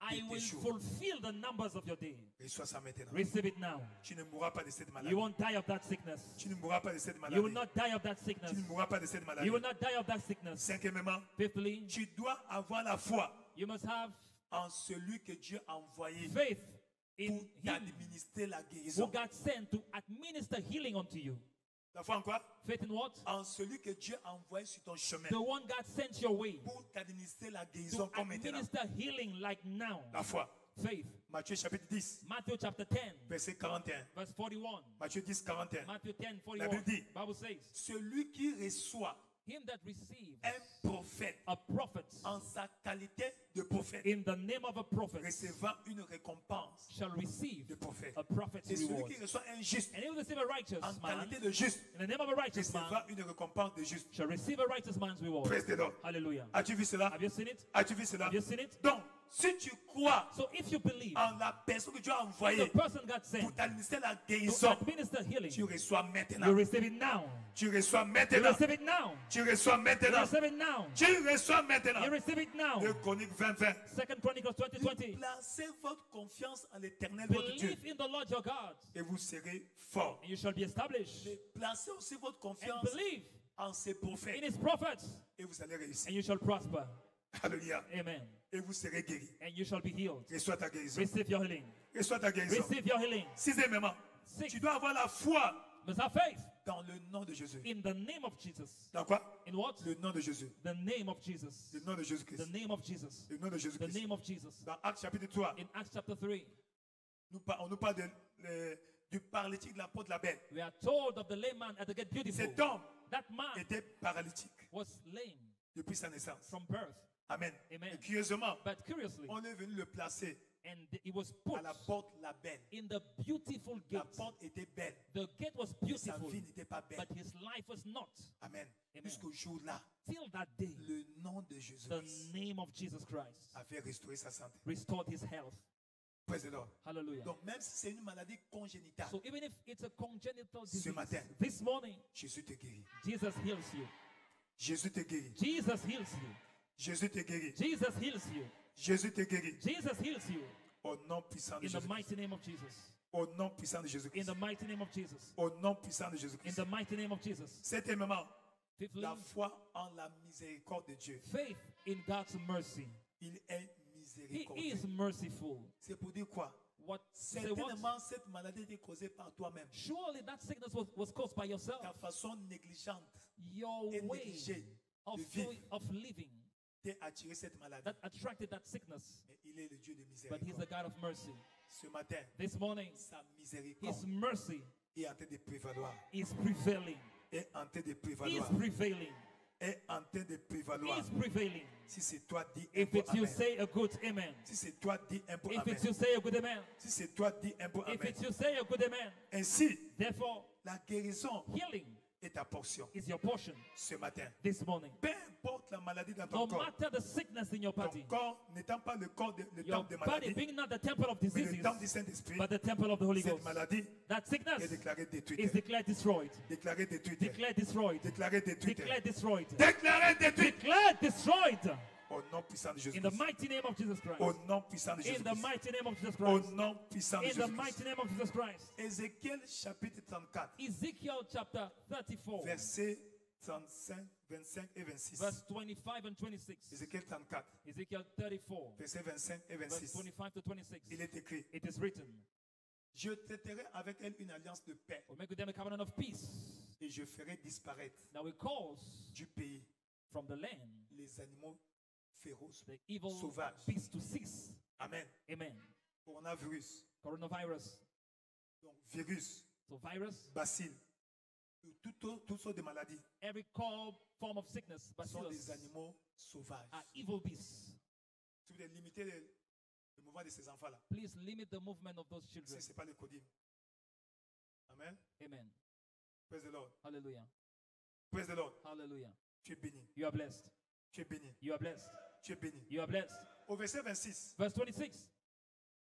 I de tes will jours. fulfill the numbers of your day. Reçois ça maintenant. Receive it now. Tu ne mourras pas de cette maladie. You won't die of that sickness. Tu ne mourras pas de cette You maladie. will not die of that sickness. Tu ne mourras pas de cette maladie. You will not die of that sickness. Cinquièmement, Fifthly, tu dois avoir la foi you must have en celui que Dieu a envoyé faith in pour him t'administrer la who guérison. God sent to administer healing unto you. La foi en quoi? Faith in what? En celui que Dieu a envoyé sur ton chemin The one God sent your way pour t'administrer la guérison to comme maintenant. administer healing like now. La foi. Faith. Matthieu chapitre 10, Matthew chapter 10, verset 41. verse 41. Matthieu 10, 41. Matthew 10, La 41. Bible dit, Bible says, celui qui reçoit him that receives un prophète a prophet en sa qualité de prophète, in the name of a prophet recevant une récompense shall receive de prophète. a prophet's C'est celui reward. qui reçoit un juste And he will receive a righteous en man qualité de juste, in the name of a righteous man recevant une récompense de juste. shall receive a righteous man's reward. Praise the Lord. Hallelujah. As-tu vu cela? Have you seen it? As-tu vu cela? Have you seen it? Donc, si tu crois So if you believe en la personne que Dieu a the envoyée person God sent pour t'administrer la to guérison, administer healing, tu reçois you maintenant. receive it now. Tu reçois You maintenant. receive it now. Tu reçois You maintenant. receive it now. Tu reçois maintenant. You receive it now. 2 Chroniques 20, 20. 2 Chronicles 20:20. Placez votre confiance en l'éternel votre Dieu Believe in the Lord your God, et vous serez fort. and you shall be established. Mais placez aussi votre And confiance believe en ses in prophètes his prophets, et vous allez and réussir. you shall prosper. Alléluia. Amen. Et vous serez guéri. And you shall be healed. Reçois ta guérison. Receive your healing. Reçois ta guérison. Receive your healing. Sixièmement, Six. tu dois avoir la foi Must have faith dans le nom de Jésus. in the name of Jesus. Dans quoi? In what? Le nom de Jésus. The name of Jesus. Le nom de Jésus-Christ. The name of Jesus. Le nom de The Jésus-Christ. name of Jesus. Dans Actes chapitre 3, In Acts chapter 3, on nous parle du paralytique de la porte de la belle. we are told of the lame man at the gate beautiful. Cet homme That man était paralytique was lame depuis sa naissance. from birth. Amen. Amen. Et curieusement, But curiously, on est venu le placer and he was put à la porte la belle. in the beautiful La gate. porte était belle. The gate was Mais sa beautiful, vie n'était pas belle. but his life was not. Amen. Amen. Jusqu'au jour-là, Till that day, le nom de the Jésus-Christ name of Jesus Christ avait restauré sa santé. restored his health. Praise the Lord. Hallelujah. Donc, même si c'est une maladie congénitale, So even if it's a congenital Ce disease, matin. this morning, Jésus te guérit. Jesus heals you. Jésus te guérit. Jesus heals you. Jésus te guérit. Jesus heals you. Jésus te guérit. Jesus heals you. Au nom puissant de In the Jésus. mighty name of Jesus. Au nom puissant de In Jésus-Christ. the mighty name of Jesus. Au nom puissant de In Jésus-Christ. the mighty name of Jesus. Septièmement, Fifthly, la foi en la miséricorde de Dieu. faith in God's mercy. Il est He miséricordieux. is merciful. C'est pour dire quoi? What? Say what? Certainement, cette maladie était causée par toi-même. Surely that sickness was caused by yourself. Ta façon négligente Your et way négligée of, de vivre of living t'a attiré cette maladie. that attracted that sickness. Mais il est le Dieu de But he's a miséricorde. God of mercy. Ce matin, This morning, sa his miséricorde mercy est en train de prévaloir. is prevailing. Est en train de Is prévaloir. prevailing. Est en train de prévaloir. Is prevailing. Si c'est toi, dis un If bon it's you, amen. say a good amen. Si c'est toi, dis un bon If amen. it's you, say a good amen. Si c'est toi, dis un bon If amen. it's you, say a good good amen. Ainsi, Therefore, la guérison healing est ta portion is your portion ce matin. this morning. Peu importe la maladie dans No ton corps, matter the sickness in your ton body, corps n'étant pas le your temple de body maladie, being not the temple of mais le diseases, temple du Saint-Esprit, but the temple of the Holy cette Ghost. maladie That est sickness déclarée détruite. is declared destroyed. Déclarée détruite. Declared destroyed. Déclarée détruite. Declared destroyed. Déclarée détruite. Declared destroyed. Au nom puissant de Jésus. In the mighty name of Jesus Christ. Au nom puissant de Jésus. In the mighty name of Jesus Au Christ. nom puissant de In the Jésus. mighty name of Jesus Christ. Ézéchiel chapitre 34, Ezekiel chapter 34, versets 35, 25 et 26. verse 25 and 26. Ézéchiel 34, Ezekiel 34, versets 25 et verse 26. 25 to 26. Il est écrit, It is written, je traiterai avec elle une alliance de paix we'll make with them a covenant of peace. et je ferai disparaître Now we cause du pays from the land les animaux féroces. the evil Sauvage. beasts to cease. Amen. Amen. Coronavirus, Coronavirus. donc virus, So virus, bacille, toutes sortes de maladies every form of sickness, sont bacillus, des animaux sauvages. are evil beasts. Si vous voulez limiter le mouvement de ces enfants-là, Please limit the movement of those si children. ce n'est pas le codim. Amen. Amen. Praise the Lord. Hallelujah. Praise the Lord. Hallelujah. Tu es béni. You are blessed. Tu es béni. You are blessed. Tu es béni. You are blessed. Au verset 26, Verse 26.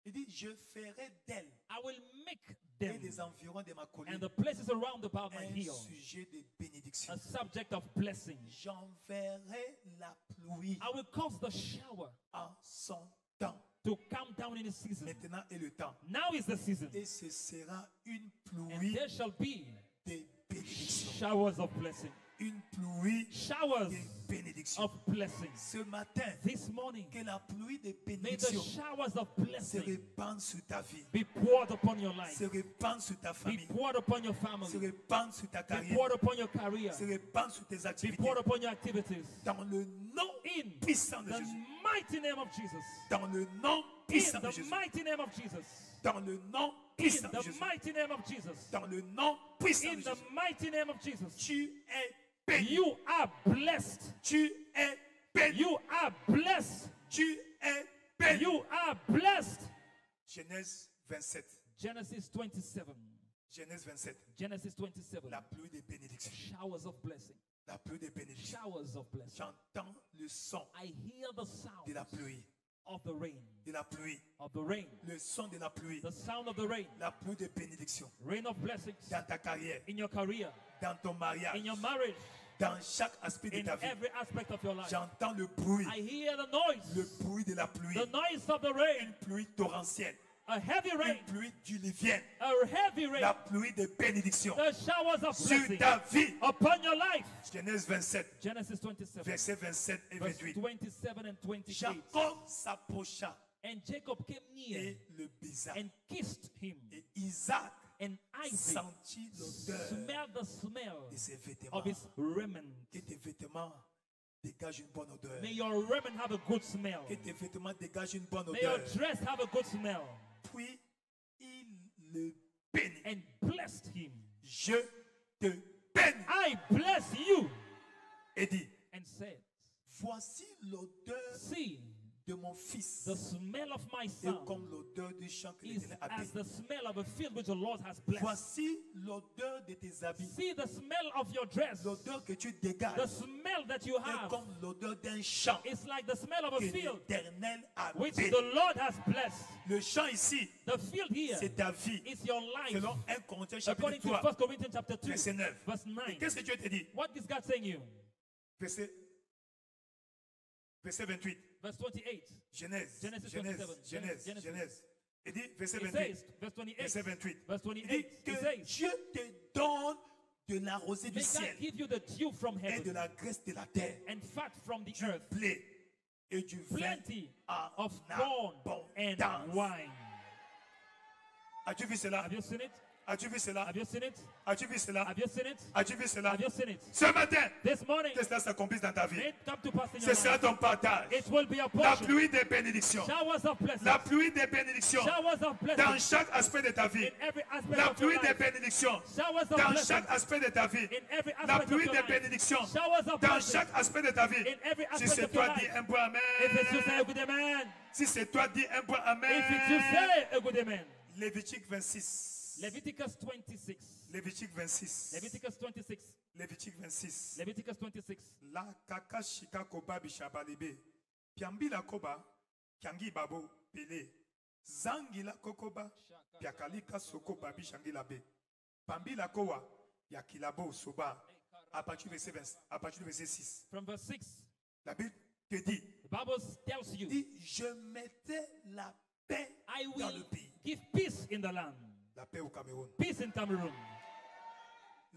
il dit, je ferai d'elle I will make et them des environs de ma colline and the places around about my un heel sujet de bénédiction. a subject of blessing. J'enverrai la pluie I will cause the shower en son temps. to come down in the season. Maintenant est le temps. Now is the season. Et ce sera une And pluie there shall be de bénédiction. showers of blessing. Une pluie Showers de bénédiction. of blessing. Ce matin, This morning, que la pluie de may the bénédiction showers of se blessing répande sur ta vie, be poured upon your life, se répande sur ta be famille, poured upon your se family, répande sur ta be carrière, poured upon your career, se répande sur tes be activités. poured upon your activities. Dans le nom In puissant de the Jésus. mighty name of Jesus. Dans le nom In puissant de the Jésus. mighty name of Jesus. Dans le nom In puissant de the Jésus. mighty name of Jesus. Dans le nom puissant In de the Jésus. mighty name of Jesus. Tu es béni. You are blessed. Tu es béni. You are blessed. Tu es béni. You are blessed. Genèse 27. Genesis 27. Genèse 27. Genesis 27. La pluie des bénédictions. Showers of blessing. La pluie des bénédictions. Showers of blessing. J'entends le son I hear the de la sound pluie. of the rain. De la pluie. Of the rain. Le son de la pluie. The sound of the rain. La pluie des bénédictions. Rain of blessings Dans ta carrière. in your career, Dans ton mariage. in your marriage, Dans chaque aspect de in ta vie. every aspect of your life. J'entends le bruit. I hear the noise. Le bruit de la pluie. The noise of the rain. Une pluie torrentielle. A heavy rain. Une pluie diluvienne. A heavy rain. La pluie de bénédiction. The showers of Sur blessing ta vie. upon your life. Genèse 27, Genesis 27, versets 27 et verse 28. 27 and 28. Jacob s'approcha And Jacob came near et le baisa. and kissed him. Et Isaac And Isaac sentit l'odeur smelled the smell de ses vêtements. of his raiment. Que tes vêtements dégagent une bonne odeur. May your raiment have a good smell. Que tes vêtements dégagent une bonne May your odeur. dress have a good smell. Puis il le bénit. And blessed him. Je te bénis. I bless you. Et dit, And said, voici l'odeur see, de mon fils. the smell of my Et son comme l'odeur du champ que is l'Éternel a as béni. the smell of a field which the Lord has blessed. Voici l'odeur de tes habits. See the smell of your dress. L'odeur que tu The dégages smell that you est have comme l'odeur d'un champ is like the smell of a que field l'Éternel a which béni. the Lord has blessed. Le champ ici, The field here c'est ta vie. is your life. Selon 1 Corinthiens chapitre According to 3, 1 Corinthians chapter 2, verset 9. verse Et 9. qu'est-ce que Dieu te dit? What is God saying you? Verset 28. Verse 28. Genèse. Genesis Genèse. 27. Genèse. Genesis. Genèse. Il dit, verset It 28. says, verse 28. Verset 28. Verse Il dit 28. que It says, Dieu te donne de la rosée du may God ciel give you the dew from et de heaven la graisse de la terre, and fat from the du earth, blé et du vin plenty en of corn and abondance. wine. As-tu vu cela? Have you seen it? As-tu vu cela? Have you seen it? As-tu vu cela? Have you seen it? As-tu vu cela? Have you seen it? Ce matin, This morning, que cela s'accomplisse dans ta vie. may it come to pass in Ce your sera life. ton partage. It will be a La portion. pluie des bénédictions. Showers of blessing. La pluie des bénédictions. Showers of Dans blessing chaque aspect de ta vie. in every aspect La of your pluie des life. bénédictions. Showers of Dans blessing chaque aspect de ta vie. in every La aspect of pluie your des life. bénédictions. Showers of Dans blessing chaque aspect de ta vie. in every Si aspect c'est of your toi, dis life. un point amen. If it's you, say a good amen. Si c'est toi, dis un point amen. If it's you, say a good amen. Lévitique 26. Leviticus 26. Lévitique 26. Leviticus 26. Lévitique 26. Leviticus 26. La kaka shika koba bishabalebe. Piambi la koba. Kiangi babo pele. Zangi la kokoba. Piakalika soko babi shangi labe. Pambi la kowa. Yakilabo soba. À partir du verset 6. From verse 6. La Bible te dit. The Bible tells you. Dit, je mettais la paix I dans le will pays. give peace in the land. La paix au Cameroun. Peace in Cameroon.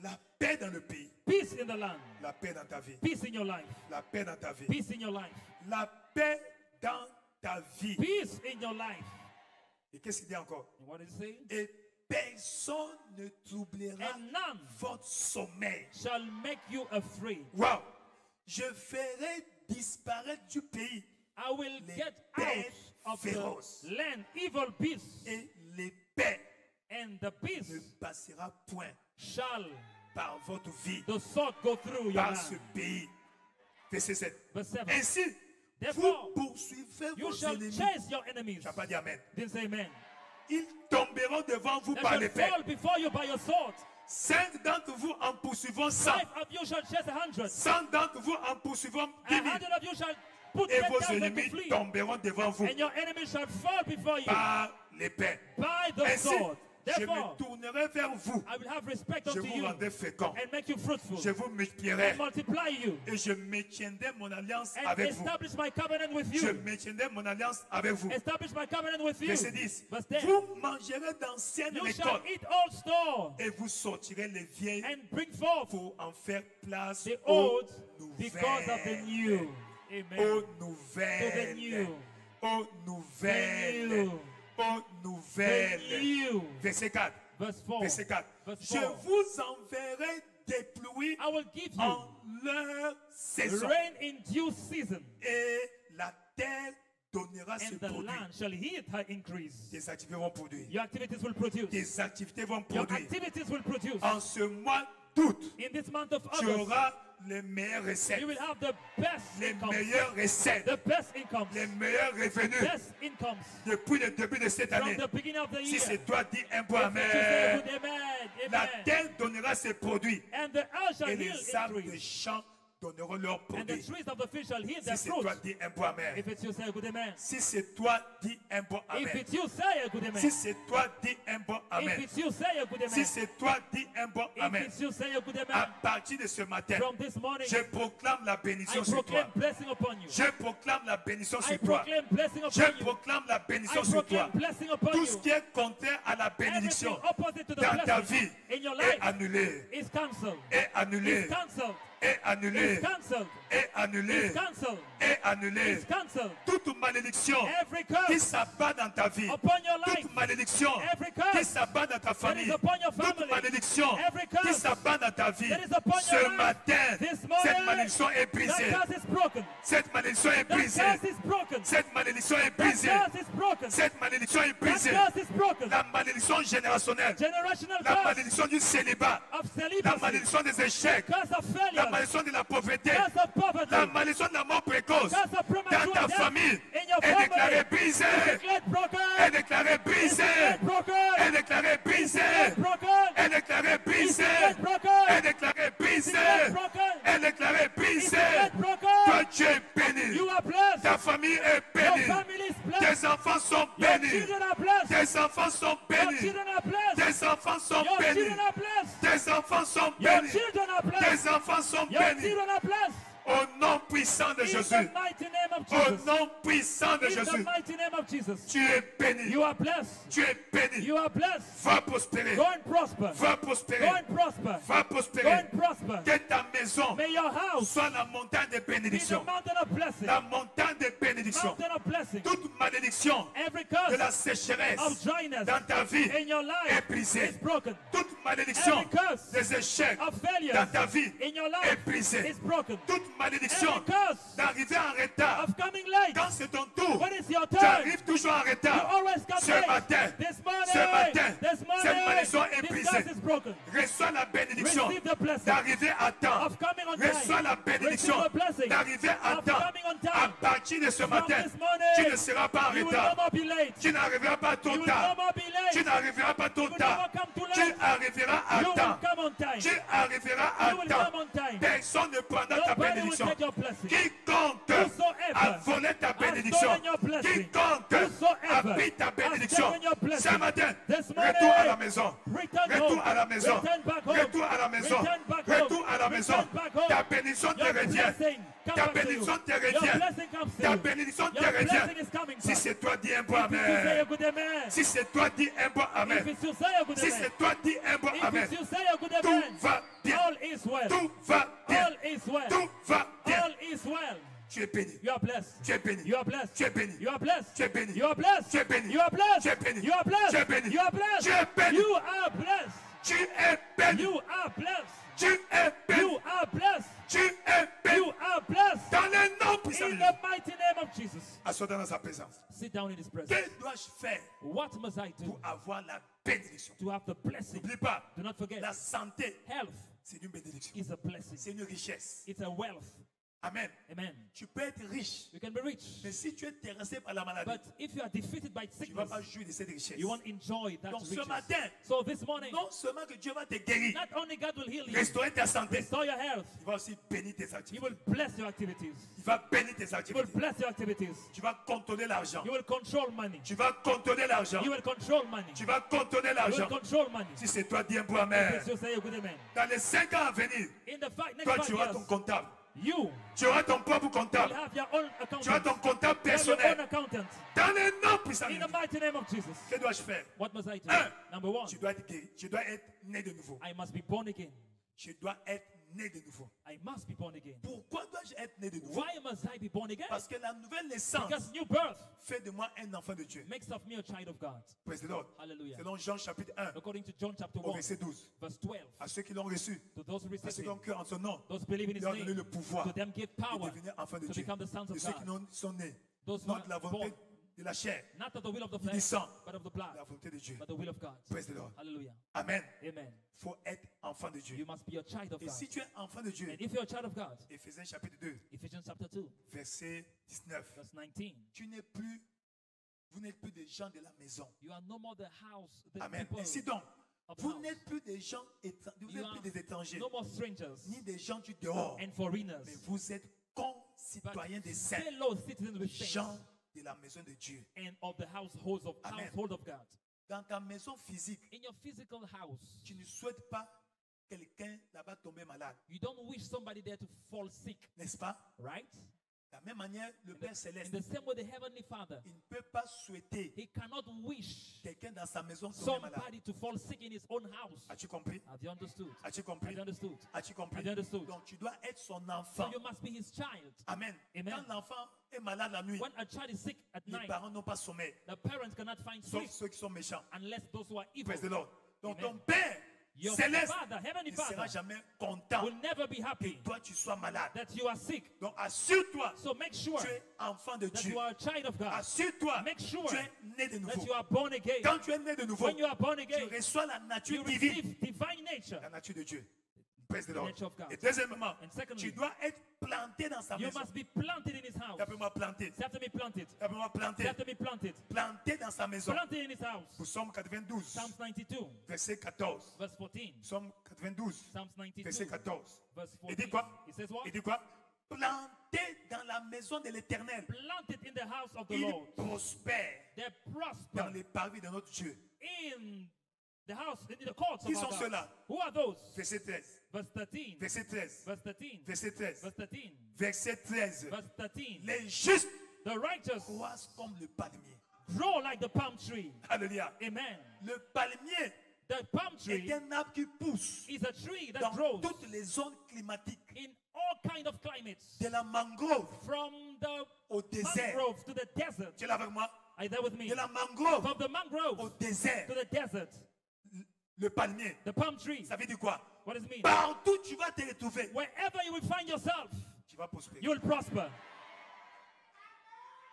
La paix dans le pays. Peace in the land. La paix dans ta vie. Peace in your life. La paix dans ta vie. Peace in your life. La paix dans ta vie. Peace in your life. Et qu'est-ce qu'il dit encore? And what is it saying? Et personne ne troublera And none votre sommeil. shall make you afraid. Wow! Je ferai disparaître du pays I will les get bêtes out of féroces. the land evil beasts, Et l'épée and the ne beasts passera point shall par votre vie, the sword go through your par ce land. pays. Verset 7. Verse 7. Ainsi, Therefore, vous poursuivez you vos shall ennemis. chase your enemies. Tu n'as pas dit Amen. Didn't say amen. Ils tomberont devant vous They par shall l'épée. fall before you by your sword. 5 d'entre vous en poursuivant 100. 5 of you shall chase 100. 100 d'entre vous en poursuivant 10 000. 100 of you shall put Et vos 10,000 to ennemis flee. tomberont devant vous And your enemies shall fall before you par l'épée. by the Ainsi, sword. je me Therefore, tournerai vers vous. I will have respect Je unto vous you rendrai fécond. and make you fruitful Je vous multiplierai. and multiply you Et je maintiendrai mon alliance and avec vous. establish my covenant with Je you. maintiendrai mon alliance avec vous. Establish my covenant with you. Verset 10. Verse 10. Vous mangerez d'anciennes You shall récoltes eat old store et vous sortirez les vieilles and bring forth pour en faire place the aux old because of the nouvelles. new. Amen. Aux To the nouvelles. new. Aux The nouvelles. new. Aux The nouvelles. new. Verset 4. Verse 4. Verset 4. Verse Je 4. vous enverrai des pluies I will give you en leur saison. rain in due season, Et la terre donnera ses and the produits. land shall hear her increase. Tes activités vont produire. Your activities will produce. Tes activités vont Your produire. activities will produce. En ce mois d'août, In this month of tu August, auras les meilleures recettes, you will have the best les incomes. meilleures recettes, The best incomes. les meilleurs revenus Best incomes. depuis le début de cette From année. the beginning of the Si year. c'est toi, dis un bon If you say amen. good amen, La amen. terre donnera ses produits And the earth shall et heal les arbres de increase. champs donneront leurs And the produits. trees of the field shall heal Si their c'est toi, fruits. dis un bon amen. If it's you, say a good amen. Si c'est toi, dis un bon If amen. it's you, say a good amen. Si c'est toi, dis un bon If amen. it's you, say a good Si amen. c'est toi, dis un bon If amen. it's you, say a good À amen. partir de ce matin, From this morning, je proclame la I bénédiction sur proclaim toi. blessing upon you. Je proclame la bénédiction I sur toi. proclaim blessing Je upon you. proclame la I bénédiction sur toi. proclaim blessing upon Tout ce you. qui est contraire à la Everything bénédiction opposite to the dans ta blessing vie in your est life annulé. is cancelled. Est annulé. Is cancelled. Est annulé. Is cancelled. Est annulé. Is cancelled. Est annulé. Is cancelled. Toute malédiction Every qui curse s'abat dans ta vie. upon your life, Toute malédiction every curse qui s'abat dans ta that is famille. upon your Toute family, malédiction every curse qui s'abat dans ta vie. that is upon your Ce life, matin, this morning, cette malédiction est that brisée. curse is broken. Cette malédiction est That brisée. curse is broken. Cette malédiction est That brisée. curse is broken. Cette malédiction est That brisée. curse is broken. La malédiction générationnelle. Generational La curse malédiction du célibat. of La celibacy, malédiction des échecs. curse of La failure, malédiction de la pauvreté. curse of poverty, La malédiction de la mort précoce. curse of Dans premature ta death famille in your est déclarée family. brisée. Declared broken. Est déclarée Is brisée. declared broken. Est déclarée brisée. Declared broken. Est déclarée Is brisée. declared broken. Est déclarée brisée. Declared broken. Est déclarée Is brisée. declared Toi broken. tu es béni. You are blessed. Ta famille est Your bénie. family is blessed. Tes enfants sont Your bénis. children are blessed. Tes enfants sont Your bénis. children are blessed. Tes enfants sont Your bénis. children are blessed. Tes enfants sont Your bénis. children are blessed. Tes enfants sont Your bénis. children are blessed. Au nom puissant de In Jésus. the mighty name of Au Jesus. nom puissant de In the Jésus. mighty name of Jesus. Tu es béni. You are blessed. Tu es béni. You are blessed. Va prospérer. Go and prosper. Va Go prospérer. and prosper. Va Go prospérer. and prosper. Que ta maison May your house soit la montagne de be the bénédiction. mountain of blessing. La montagne de bénédiction. Mountain of blessing. Toute malédiction Every de la curse sécheresse of dryness dans ta vie in your est life brisée. is broken. Toute malédiction Every curse des échecs of dans failure ta vie in your est life brisée. is broken. Toute malédiction Every curse d'arriver en retard of coming late. quand c'est ton tour. When it's your Tu turn, arrives toujours en you retard. always come Ce late. matin, This morning, ce matin, this morning, cette malédiction est this brisée. curse is broken. Reçois la bénédiction Receive the blessing d'arriver à temps. of coming on time. Reçois la bénédiction Receive the blessing d'arriver à of temps. coming on À time. partir de ce matin, this morning, tu ne seras pas en you will no retard. more be late. Tu n'arriveras pas trop You will tard. no more be late. Tu n'arriveras pas trop You will tard. never come too Tu late. arriveras à You will temps. come on time. Tu arriveras à You will temps. come on time. Personne ne prendra ta Nobody will bénédiction. take your blessing. Quiconque Whosoever a volé ta has bénédiction, stolen your blessing. quiconque a Whosoever pris ta has bénédiction, taken your blessing. ce matin, This morning, retour à la maison. return Retour home. à la maison. Return back home. Retour à la maison. Return back home. Retour à la maison. Return back home. Ta bénédiction te Your revient. blessing comes Ta back to you. bénédiction te Your revient. blessing comes to Ta you. bénédiction te Your blessing revient. is coming Si back. c'est toi, dis un bon If it's you, say amen. a good amen. Si c'est toi, dis un bon If amen. it's you, say a good Si amen. c'est toi, dis un bon If amen. it's you, say a good Tout amen. va bien. All is well. Tout va bien. All is well. Tout va bien. All is well. Tu es béni. You are blessed. Tu es béni. You are blessed. Tu es béni. You are blessed. Tu es béni. You are blessed. Tu es béni. You are blessed. Tu es béni. You are blessed. Tu es béni. You are blessed. Tu es béni. You are blessed. Tu es béni. You are blessed. Tu es béni. You are blessed. Tu es béni. You are blessed. Dans le nom puissant de In Jésus. the mighty name of Jesus. Assois-toi dans sa présence. Sit down in His presence. Que dois-je faire What must I do pour avoir la bénédiction? to have the blessing? N'oublie pas, Do not forget, la santé, health c'est une bénédiction. is a blessing. C'est une richesse. It's a wealth. Amen. Amen. Tu peux être riche, You can be rich, mais si tu es terrassé par la maladie, but if you are defeated by tu ne vas sickness, pas jouir de cette richesse. you won't enjoy that Donc ce riches. matin, So this morning, non seulement que Dieu va te guérir, not only God will heal you, restaurer ta santé, restore your health, il va aussi bénir tes He activités. will bless your activities. Il va bénir tes He will activités. bless your activities. Tu vas contrôler l'argent. You will control money. Tu vas contrôler l'argent. You will control money. Tu vas contrôler You will l'argent. control money. Si c'est toi, dis un bon amen. Please just say a good amen. Dans les 5 ans à venir, In the next toi, 5 tu auras ton years, comptable. you Tu auras ton propre will comptable. have your own Tu auras ton accountant. comptable You have your own personnel. accountant. Dans le nom puissant de In the Jésus. mighty name of Jesus. Que dois-je faire? What must I do? Un, Number one, tu dois être guéri. Tu dois être né de nouveau. I must be born again. Tu dois être né de nouveau. I must be born again. Pourquoi dois-je être né de nouveau? Why must I be born again? Parce que la nouvelle naissance Because new birth fait de moi un enfant de Dieu. makes of me a child of God. Praise the Lord. Hallelujah. Selon Jean chapitre 1, According to John chapter au 1, verset 12. verse 12, À ceux qui l'ont reçu, to those who à receive ceux qui ont Him, cru en son nom, those believe in His il a donné name, le pouvoir to them give de power devenir enfant de to Dieu. become the sons De of ceux qui God. sont nés, Those who non are de la born, volonté de la chair, not of the will of the du flesh, sang, but of the de blood, la volonté de Dieu. but the will of God. Praise the Lord. Hallelujah. Amen. Amen. Il faut être enfant de You Dieu. must be a child of Et God. si tu es enfant de Dieu, And if you're a child of God, Éphésiens chapitre 2, Ephesians chapter 2, verset 19. verse 19, Tu n'es plus, vous n'êtes plus des gens de la maison. you are no more the house, the Amen. people Ainsi donc, of the vous house. n'êtes plus des gens, vous You n'êtes are plus des étrangers, no more strangers ni des gens du dehors, and foreigners, mais vous êtes but concitoyens des saints, fellow citizens with saints gens de la maison de Dieu. and of the household of Amen. God. Dans ta maison physique, In your physical house, tu ne souhaites pas quelqu'un là-bas tomber malade, you don't wish somebody there to fall sick, n'est-ce pas? right? De la même manière, le Père In Céleste, the same way, the Heavenly Father, il ne peut pas souhaiter He cannot wish quelqu'un dans sa maison tomber malade. somebody to fall sick in his own house. As-tu compris? Have you understood? As-tu Have compris? you understood? As-tu compris? Have you understood? Donc tu dois être son So enfant. you must be his child. Amen. Amen. Quand l'enfant est malade la nuit, When a child is sick at les night, parents n'ont pas sommeil, the parents cannot find sauf sleep ceux qui sont méchants. unless those who are evil. Praise the Lord. Donc Amen. ton Père Your Céleste Father, Heavenly ne sera Father, jamais content will never be que happy toi tu sois malade. that you are sick. Donc assure-toi, So make sure tu es enfant de that Dieu. you are a child of God. Assure-toi, Make sure tu es né de That nouveau. you are born again. Quand tu es né de nouveau, When you are born tu again, reçois la you nature divine, receive divine nature. la nature de Dieu. Praise the The Lord. nature of God. Et deuxièmement, And secondly, tu dois être planté dans sa you maison. must be planted in his house. Appelle-moi planté. You have to be planted. Appelle-moi You planté. have to be planted. Planté dans sa maison. Planted in his house. Psaume 92, Psalms 92, verset 14. verse 14. Psaume 92, Psalms 92, verset 14. verse Il dit 14. quoi? It says what? Il dit quoi? Planté dans la maison de l'Éternel. Planted in the house of the Il Lord. prospère They dans prosper les parvis de notre Dieu. in the house, in the courts Qui of sont our God. ceux-là? Who are those? Verset 13. Verse 13. Verset 13. Verse 13. Verset 13. Verse 13. Verset 13. Verse 13. Les justes The righteous croissent comme le palmier. grow like the palm tree. Alléluia. Amen. Le palmier The palm tree est un arbre qui pousse is a tree that dans grows toutes les zones climatiques. in all kind of climates. De la mangrove From the au désert. mangrove to the desert. Tu es là avec moi? Are you there with me? De la mangrove From the mangrove au désert. to the desert. Le palmier, The palm tree. ça veut dire quoi? What does it mean? Partout tu vas te retrouver, Wherever you will find yourself, tu vas prospérer. you will prosper.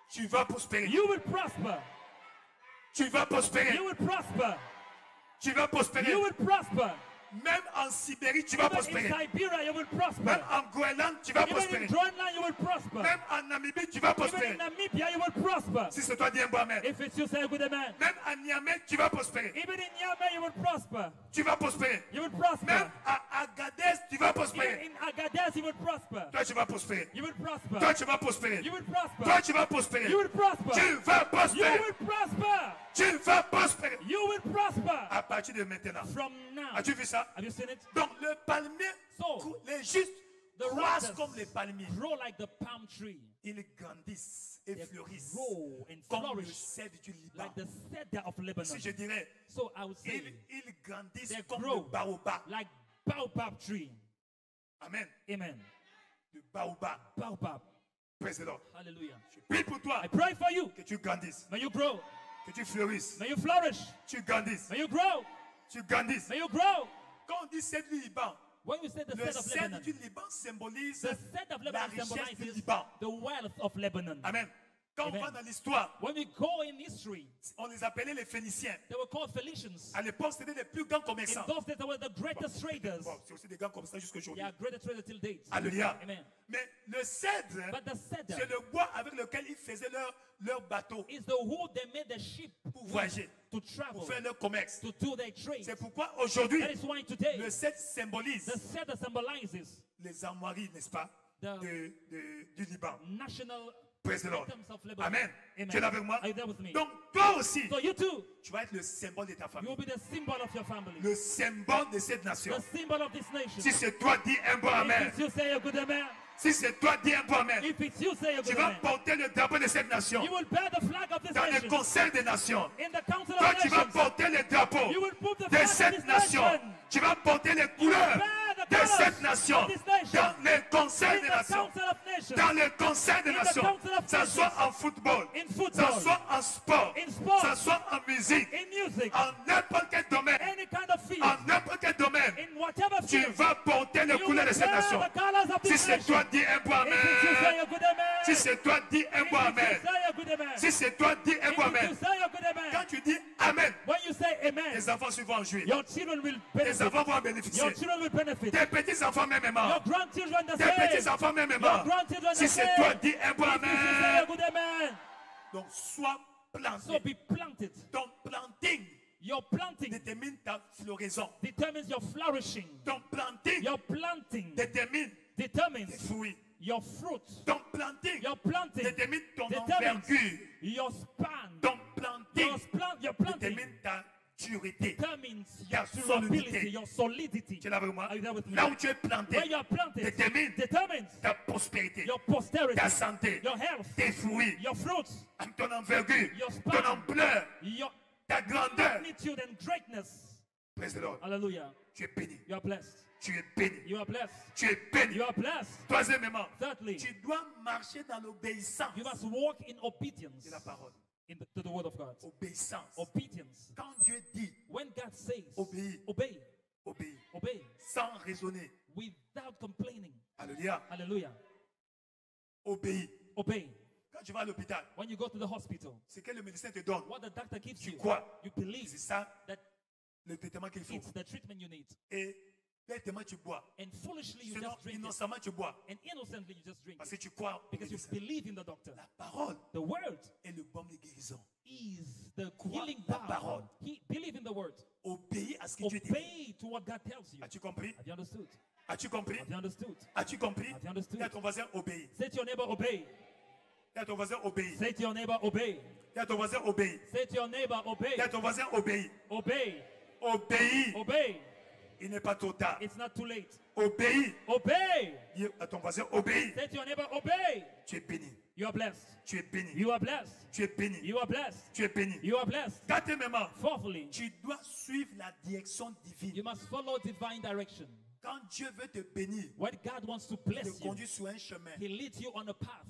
Tu vas prospérer. You will prosper. Tu vas prospérer. You will prosper. Tu vas prospérer. You will prosper. Même en Sibérie, tu vas Even in prospérer. Siberia, you will prosper. Même en Groenland, tu vas Even in prospérer. Groenland, you will prosper. Même en Namibie, tu vas Even in prospérer. Namibia, you will prosper. Si c'est toi, dis un bon amen. If it's you, say a good amen. Même à Niamey, tu vas prospérer. Even in Niamey, you will prosper. Tu vas prospérer. You will Même prosper. à Agadez, tu vas Even prospérer. in Agadez, you will prosper. Toi, tu vas prospérer. You will prosper. Toi, tu vas prospérer. You will prosper. Toi, tu vas prospérer. You will prosper. Tu vas You prospérer. will prosper. Tu vas prospérer. You will prosper. À partir de maintenant. From now. As-tu vu ça? Have you seen it? Donc, le palmier, So, les justes the croissent righteous comme les palmiers. grow like the palm tree. Ils grandissent et They fleurissent grow and comme le flourish cèdre du Liban. like the cedar of Lebanon. Si je dirais, So I would say, ils grandissent they comme grow le baobab. like baobab tree. Amen. Amen. Le baobab. Baobab. Praise the Lord. Hallelujah. Je prie pour toi I pray for you. que tu grandisses, May you grow. que tu fleurisses, May you flourish. tu grandisses, May you grow. tu grandisses. May you grow. Quand on dit cèdre du Liban, When we say the le cedar of cèdre Lebanon, du Liban symbolise the cedar of la Lebanon richesse du symbolizes Liban. the wealth of Lebanon. Amen. Quand Amen. on va dans l'histoire, When we go in history, on les appelait les Phéniciens. they were called Phoenicians. À l'époque, c'était les plus grands In commerçants. those days, they were the greatest traders. Bon, c'est aussi des grands commerçants jusqu'à aujourd'hui. Yeah, greatest traders till date. Alléluia. Amen. Mais le cèdre, But the cedar c'est le bois avec lequel ils faisaient leur bateau is the wood they made the ship pour voyager, to travel, pour faire leur commerce. to do their trade. C'est pourquoi aujourd'hui, That is why today, le cèdre symbolise the cedar symbolizes les armoiries, n'est-ce pas, The- du Liban. national Praise the Lord. items of Lebanon. Amen. Amen. Tu es là avec moi? Are you there with me? Donc toi aussi, So you too, tu vas être le symbole de ta you famille. will be the symbol of your family, Le symbole de cette nation. the symbol of this nation. Si c'est toi, dis un bon If amen. it's you, say a good amen. Si c'est toi, dis un bon amen. If it's you, say a Tu good vas amen. porter le drapeau de cette nation You will bear the flag of this dans le nation. concert des nations. In the council Toi, of tu vas nations, porter le drapeau you will put the de flag of cette this nation. nation. Tu vas porter les couleurs bear the de colours cette nation of this nation. dans le concert In des the nations. council of nations, Dans le concert des In the nations. council of Ça nations. soit en football, in ça football, soit en sport, in sport, ça soit en musique, in music, en n'importe quel domaine, any kind of field, en n'importe quel domaine, in whatever tu field, vas porter les you will couleurs de cette bear nation. the colors of Si this c'est nation. toi, dis un bon If it's you, say amen. a good amen. Si c'est toi, dis un If bon it's you, amen. say a good amen. Si c'est toi, dis un If bon it's you, amen. say a good amen. Quand tu dis amen, When you say amen, tes enfants suivent en jouer. your children will Tes benefit. enfants vont en Your bénéficier. children will benefit. Tes petits-enfants même Your aimants. grandchildren the Tes same. petits-enfants même Your aimants. grandchildren the Si same. c'est toi, dis un bon If it's you, say a amen. good amen. Donc, sois So planté. be planted. Ton planting Your planting détermine ta floraison. determines your flourishing. Ton planting Your planting détermine tes determines fruits. your fruit. Ton planting Your planting détermine ton determines envergure. your span. Ton planting Your planting détermine ta durité. determines Ta your durability, solidité. your solidity. Tu es là avec moi? Are you there with me? Là où tu es planté, Where you are planted détermine determines ta prospérité, your posterity, ta santé, your health, tes fruits, your fruits, ton envergure, your ton span, ampleur, your ta grandeur. magnitude and greatness. Praise the Lord. Hallelujah. Tu es béni. You are blessed. Tu es béni. You are blessed. Tu es béni. You are blessed. Troisièmement, Thirdly, tu dois marcher dans l'obéissance you must walk in obedience de la parole. to the word of God. Obéissance. Obedience. Quand Dieu dit When God says, obéis, obey, obéis, obey, sans raisonner. without complaining. Alléluia. Hallelujah. Obéis. Obey. Quand tu vas à l'hôpital, When you go to the hospital, c'est que le médecin te donne. what the doctor gives Tu you, crois. you believe C'est ça that le traitement qu'il faut. it's the treatment you need. Et bêtement tu bois. And foolishly you Sinon, just drink it. innocemment tu bois. And innocently you just drink Parce it. que tu crois au Because you médecin. believe in the doctor. La parole The word est le baume de guérison. is the Crois healing la power. parole. Believe in the word. Obéis à ce que Dieu dit. Obey to what God tells you. As-tu compris? Have you understood? As-tu compris? Have you understood? As-tu compris? Have you understood? Dis à ton voisin obéis. Say to your neighbor, obey. Dis à ton voisin obéis. Say to your neighbor, obey. Dis à ton voisin obéis. Say to your neighbor, obey. Dis à ton voisin obéis. Obey. Obéis. Obey. Il n'est pas trop tard. It's not too late. Obéis. Obey. Dis à ton voisin obéis. Say to your neighbor, obey. Tu es béni. You are blessed. Tu es béni. You are blessed. Tu es béni. You are blessed. Tu es béni. You are blessed. Quatrièmement, Fourthly, tu dois suivre la direction you divine. must follow divine direction. Quand Dieu veut te bénir, When God wants to il bless te you, conduit sur un chemin. He leads you on a path.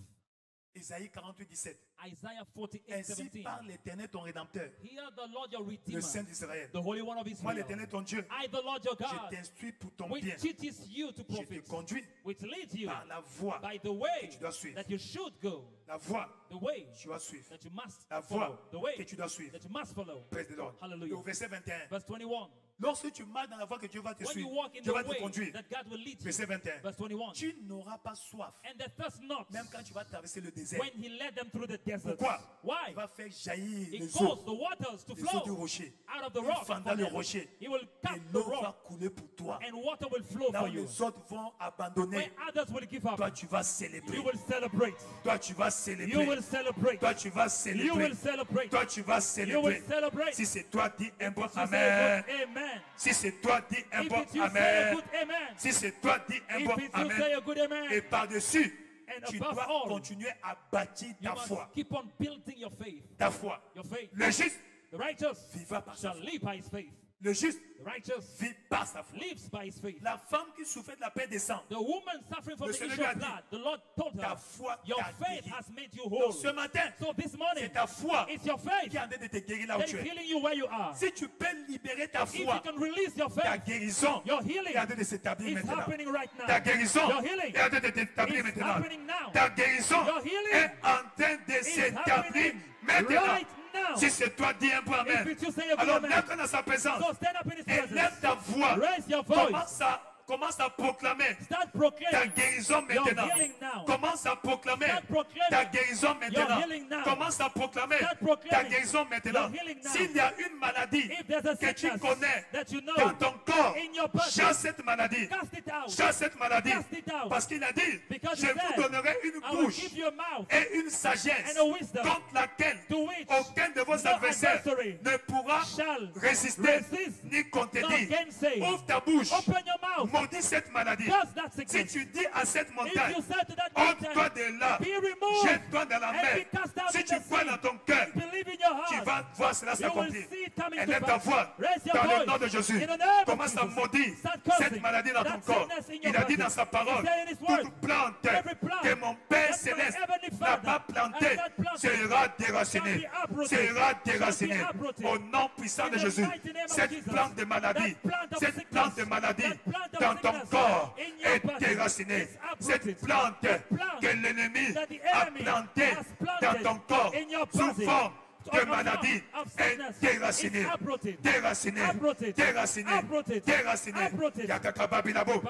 Isaïe 48, 17. Isaiah 48, Ainsi 17. parle l'Éternel ton Rédempteur, Hear the Lord your le Redeemer, Saint d'Israël. the Holy One of Moi, Israel. l'Éternel ton Dieu, I, the Lord your je God, t'instruis pour ton which bien. teaches you to Je te profit, conduis which leads you par la voie by the way que tu dois suivre. that you should go, La voie the way que tu dois suivre. that you must La follow, voie the way que tu dois suivre. that you must follow. Praise the Lord. Hallelujah. Et au verset 21, Verse 21. Lorsque tu marches dans la voie que Dieu va te When you suivre, walk in Dieu the va te way conduire. that God will lead you. Verset 21. Verse 21. Tu n'auras pas soif, And they thirst not même quand tu vas traverser le désert. when he led them through the desert. Pourquoi? Why? Il va faire jaillir He les caused eaux, the waters to les eaux du flow rocher. out of the Il rock. fendra from le them. rocher. He will Et cut the l'eau va rock couler pour toi. and water will flow Là for où you. les autres vont abandonner, Where others will give up, toi tu vas célébrer. you will celebrate. Toi tu vas You célébrer. will celebrate. Toi tu vas You célébrer. will celebrate. Toi tu vas You will célébrer. celebrate. Si c'est toi, dis un bon You say a amen. good amen. Si c'est toi, dis un If bon it's you, say a amen. good amen. Si c'est toi, dis un If bon it's you, say amen. a good amen. Et par-dessus, And tu above dois all, continuer à bâtir You ta must foi. keep on building your faith. Ta foi. Your faith. Le juste The righteous vivra par sa shall foi. live by his faith. Le juste The righteous vit par sa foi. lives by his faith. La femme qui souffrait de la paix des sangs, The woman suffering from Le the Seigneur issue lui a of dit, blood, the Lord told ta her, foi your t'a faith guéri. has made you Donc whole. ce matin, So this morning, c'est ta foi it's your faith qui est en train de te guérir là où that tu is es. healing you where you are. Si tu peux libérer ta If you foi, can release your ta faith, guérison your healing est en train de s'établir is maintenant. happening right now. Ta guérison Your healing est en train de s'établir is maintenant. happening now. Ta guérison Your healing est en train de is s'établir happening maintenant. right now. Si c'est toi, dis un peu If amen. it's you, say a good Alors amen. lève-toi dans sa présence So stand up in his et lève presence. ta voix. Raise your voice. Commence à proclamer Start ta proclaiming guérison your maintenant. healing now. Commence à proclamer Start proclaiming ta guérison maintenant. healing now. Commence à proclamer Start ta proclaiming guérison maintenant. your healing now. S'il y a une maladie If there's a que tu sickness connais that you know dans ton corps, in your body, chasse cette maladie. cast it out. Chasse cette maladie. Cast it out. Parce qu'il a dit, Because je he vous said, donnerai une I will bouche give you a mouth et une sagesse and a wisdom contre laquelle to which aucun de vos no adversaires adversary ne pourra shall résister resist ni nor contredire. gainsay. Ouvre ta bouche. Open your mouth. Maudis cette maladie. Curse that Si sickness. tu dis à cette If montagne, you said to that ôte-toi mountain, de là, be removed jette-toi dans la and mer. be cast out Si in tu the crois sea, dans ton cœur, believe in your tu heart, vas voir cela you will s'accomplir. see it coming to Élève ta pass. voix Raise your dans le voice. nom de Jésus. In the name of Commence à Jesus. maudire Start cursing cette maladie dans ton that corps. sickness in your Il a dit body. dans sa parole, He said in his word, toute plante every plant que mon Père that my Céleste heavenly n'a Father pas plantée has not planted sera déracinée. shall be uprooted. Sera déracinée. Shall be uprooted. Au nom puissant In de the Jésus. mighty name of Cette Jesus. plante de maladie, That plant of cette sickness, plante de maladie that plant of dans ton sickness corps in your est body déracinée. is uprooted. Cette plante That plant que l'ennemi that the a enemy plantée has planted dans ton corps in your sous body forme de of maladie sickness est déracinée. is uprooted. Déracinée. Uprooted. Déracinée. Uprooted. Déracinée. Uprooted. Yakakababilabo.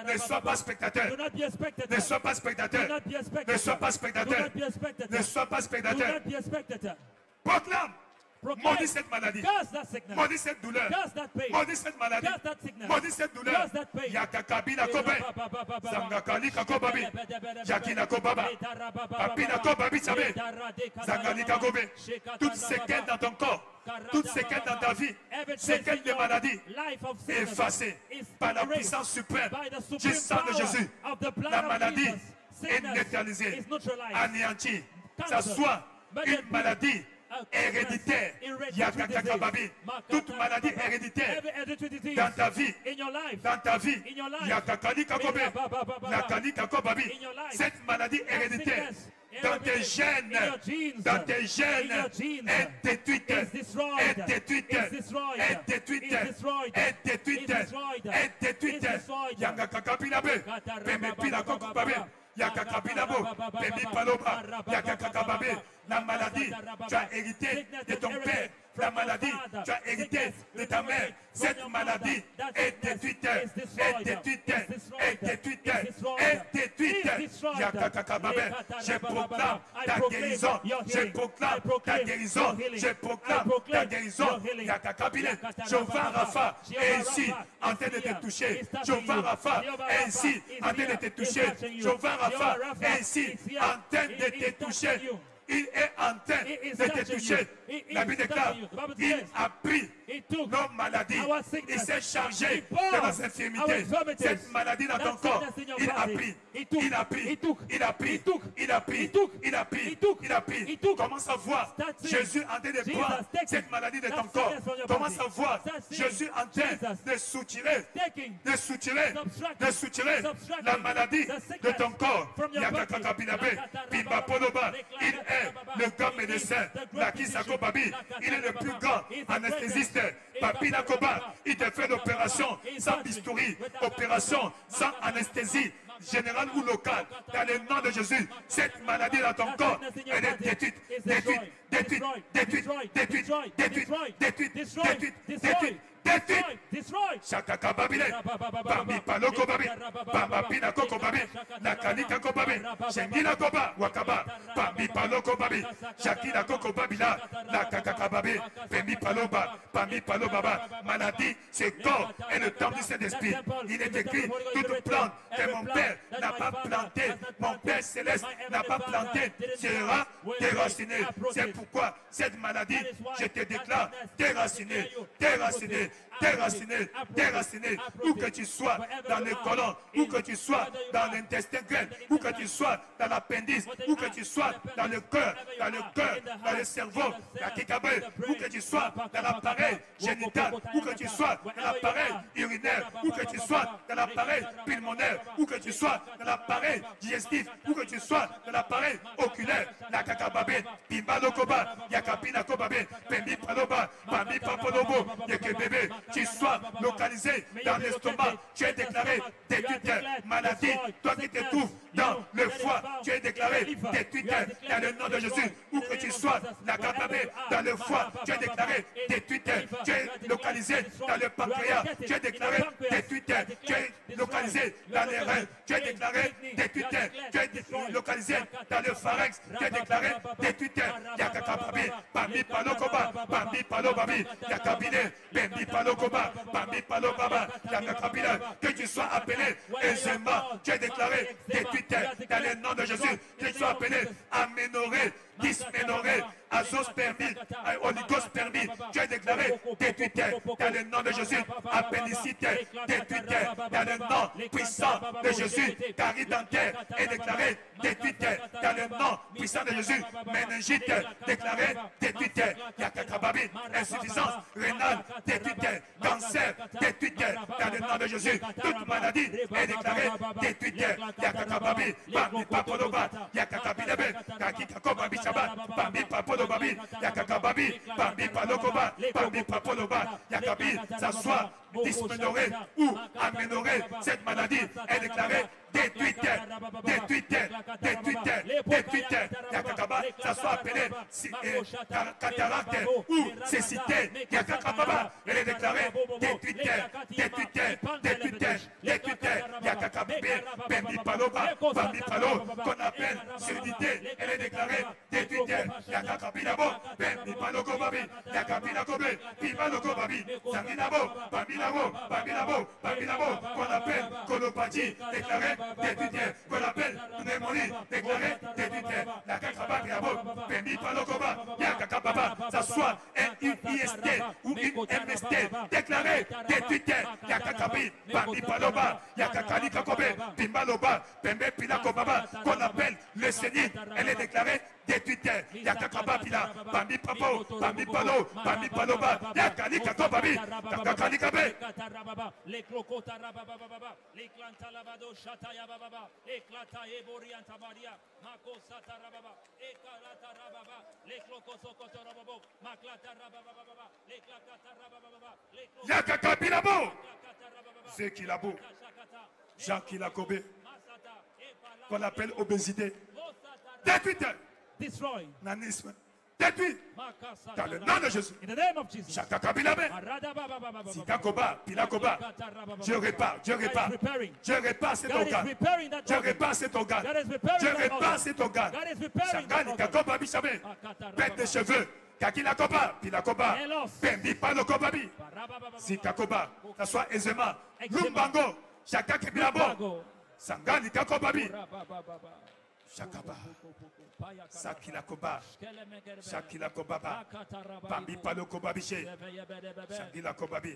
Ne sois pas spectateur. Do not be a spectator. Ne sois pas Do spectateur. not be a spectator. Ne sois pas Do spectateur. not be a spectator. Ne sois pas Do spectateur. not be a spectator. Proclame. Proclaim. Maudis cette maladie. Curse that sickness. Maudis cette douleur. Curse that pain. Maudis cette maladie. Curse that sickness. Maudis cette douleur. Curse that pain. Yakakabila kobe. Zangakali kakobabi. Yakina kobaba. Papina kobabi sabe. Zangali kakobe. Toutes séquelles dans ton corps. Toutes séquelles dans ta vie. Séquelles de maladie. Effacées par la puissance suprême du sang de Jésus. La maladie est neutralisée, anéantie. Ça soit une maladie héréditaire, Yakakakababi, toute maladie héréditaire dans ta vie, Yakakali Kakobe, Yakali Kakobabi, cette maladie héréditaire dans tes gènes est détruite, est détruite, est détruite, est détruite, est détruite, Yakakakabilabe, Pemepila Kokobabe, Yakakabilabo, Pemi Paloba, Yakakababe, la maladie, tu as hérité de ton père. La maladie, tu as hérité de ta mère. Cette maladie est détruite, est détruite, est détruite, est détruite. Yakakababe, je proclame ta guérison, je proclame ta guérison, je proclame ta guérison. Yakakabile, Jehovah Rapha est ici en train de te toucher. Jehovah Rapha est ici en train de te toucher. Jehovah Rapha est ici en train de te toucher. Il est en train de te toucher. La Bible déclare, il a pris nos maladies. Il s'est chargé de nos infirmités. Cette maladie dans ton corps, il a pris. Il a pris. Il a pris. Il a pris. Il a pris. Il a pris. Commence à voir Jésus en train de prendre cette maladie de ton corps. Commence à voir Jésus en train de soutirer la maladie de ton corps. Yakakakabinabe, Bibapoloba. Il est le grand médecin. Lakisakobabi. Il est le plus grand anesthésiste. Papina Koba. Il te fait l'opération sans bistouri. Opération sans anesthésie générale ou locale. Dans le nom de Jésus, cette maladie dans ton corps, elle est détruite, détruite, détruite, détruite, détruite, détruite, détruite, détruite, détruite, détruite, détruite. Destroy. Shakaka babile, bambi paloko babi, bamba pina koko babi, nakalika ko babi, shengila koba, wakaba, bambi paloko babi, shakila koko babila, nakaka babi, bambi paloba, bambi palobaba. Maladie, c'est corps et le temple du Saint-Esprit. Il est écrit, toute plante que mon Père n'a pas plantée, mon Père céleste n'a pas planté, sera déracinée. C'est pourquoi cette maladie, je te déclare déracinée, déracinée, déraciné, déraciné, où que tu sois dans le côlon, où que tu sois dans l'intestin grêle, où que tu sois dans l'appendice, où que tu sois dans le cœur, dans le cerveau, la kikabé, où que tu sois dans l'appareil génital, où que tu sois dans l'appareil urinaire, où que tu sois dans l'appareil pulmonaire, où que tu sois dans l'appareil digestif, où que tu sois dans l'appareil oculaire, la kakababé, pimbalokoba, yakapina kobabé, pembi paloba, pambi papolobo, bébé, tu sois localisé dans l'estomac, tu es déclaré détruite, maladie, toi qui te trouves dans le foie, tu es déclaré détruite dans le nom de Jésus, où que tu sois, la capabé dans le foie, tu es déclaré détruite, tu es localisé dans le pancréas, tu es déclaré détruite, tu es localisé dans les reins, tu es déclaré détruite, tu es localisé dans le pharynx, tu es déclaré détruite, yakakababé, bambi palokoba, bambi palobabi, yakabine, bambi palokoba, bambi palobaba, yakakabine, que tu sois appelé aisément, tu es déclaré détruite dans le nom de Jésus, que tu sois appelé aménoré, dysménoré, azospermie, oligospermie, tu es déclaré détruite dans le nom de Jésus, appendicite, détruite dans le nom puissant de Jésus, carie dentaire est déclaré détruite dans le nom puissant de Jésus, méningite déclaré détruite, yakakababi, insuffisance rénale détruite, cancer détruite dans le nom de Jésus, toute maladie est déclarée détruite, yakakababi, bambi papoloba, yakakabilebe, kakikakobabi shabat, bambi papolobabi, yakakababi, bambi palokoba, bambi papoloba, yakabi, ça soit dysménoré ou aménoré, cette maladie est déclarée détruite, détruite, détruite, détruite, yakakaba, ça soit appelé cataracte ou cécité, yakakababa, elle est déclarée détruite, détruite, détruite, détruite, yakakabébé, bambi paloba, bambi palo, qu'on appelle surdité, elle est déclarée détruite, yakakabilabo, bambi palokobabi, yakabinakobe, bimalokobabi, sanginabo, bambilabo, bambilabo, bambilabo, qu'on appelle colopathie, déclarée détruite, qu'on appelle pneumonie, déclarée détruite, la kakabakabo, bambi palokoba, yakakababa, ça soit un IST ou une MST, déclarée détruite, yakakabi, bambi paloba, yakakali kakobe, bimbaloba, bembe pilakobaba, qu'on appelle le Seigneur, elle est déclarée détruite, yakakaba pila, bambi papo, bambi palo, bambi paloba, yakali kakobabi, kakakali kabe. Les clocota rabababa, les clantalabado shataya bababa, éclata eborianta maria, makosata rababa, ekalata rababa, les clocosokoto rababo, maklata rabababa, les clacata rabababa, les Yakakabilabo, c'est qu'il a beau, Jean Kilakobé, qu'on appelle obésité, détruite, destroy, nanisme, détruit, dans le nom de Jésus. in the name of Jesus. Shakakabilabe, Sikakoba, Pilakoba, je répare, je répare, je répare cet God is organe, repairing that je organ. répare cet organe, God is repairing je that répare organ. cet organe. God is repairing that Shangani organ. Kakoba Bishabe, pète des cheveux, Kakilakoba, Pilakoba, Pembi Palokobabi, Sikakoba, ça soit aisément, Lumbango, Shakakibilabo, Sangani Kakobabi, Shakaba, Sakilakoba, Shakilakobaba, Bambi Palokobabiche, Shakilakobabi.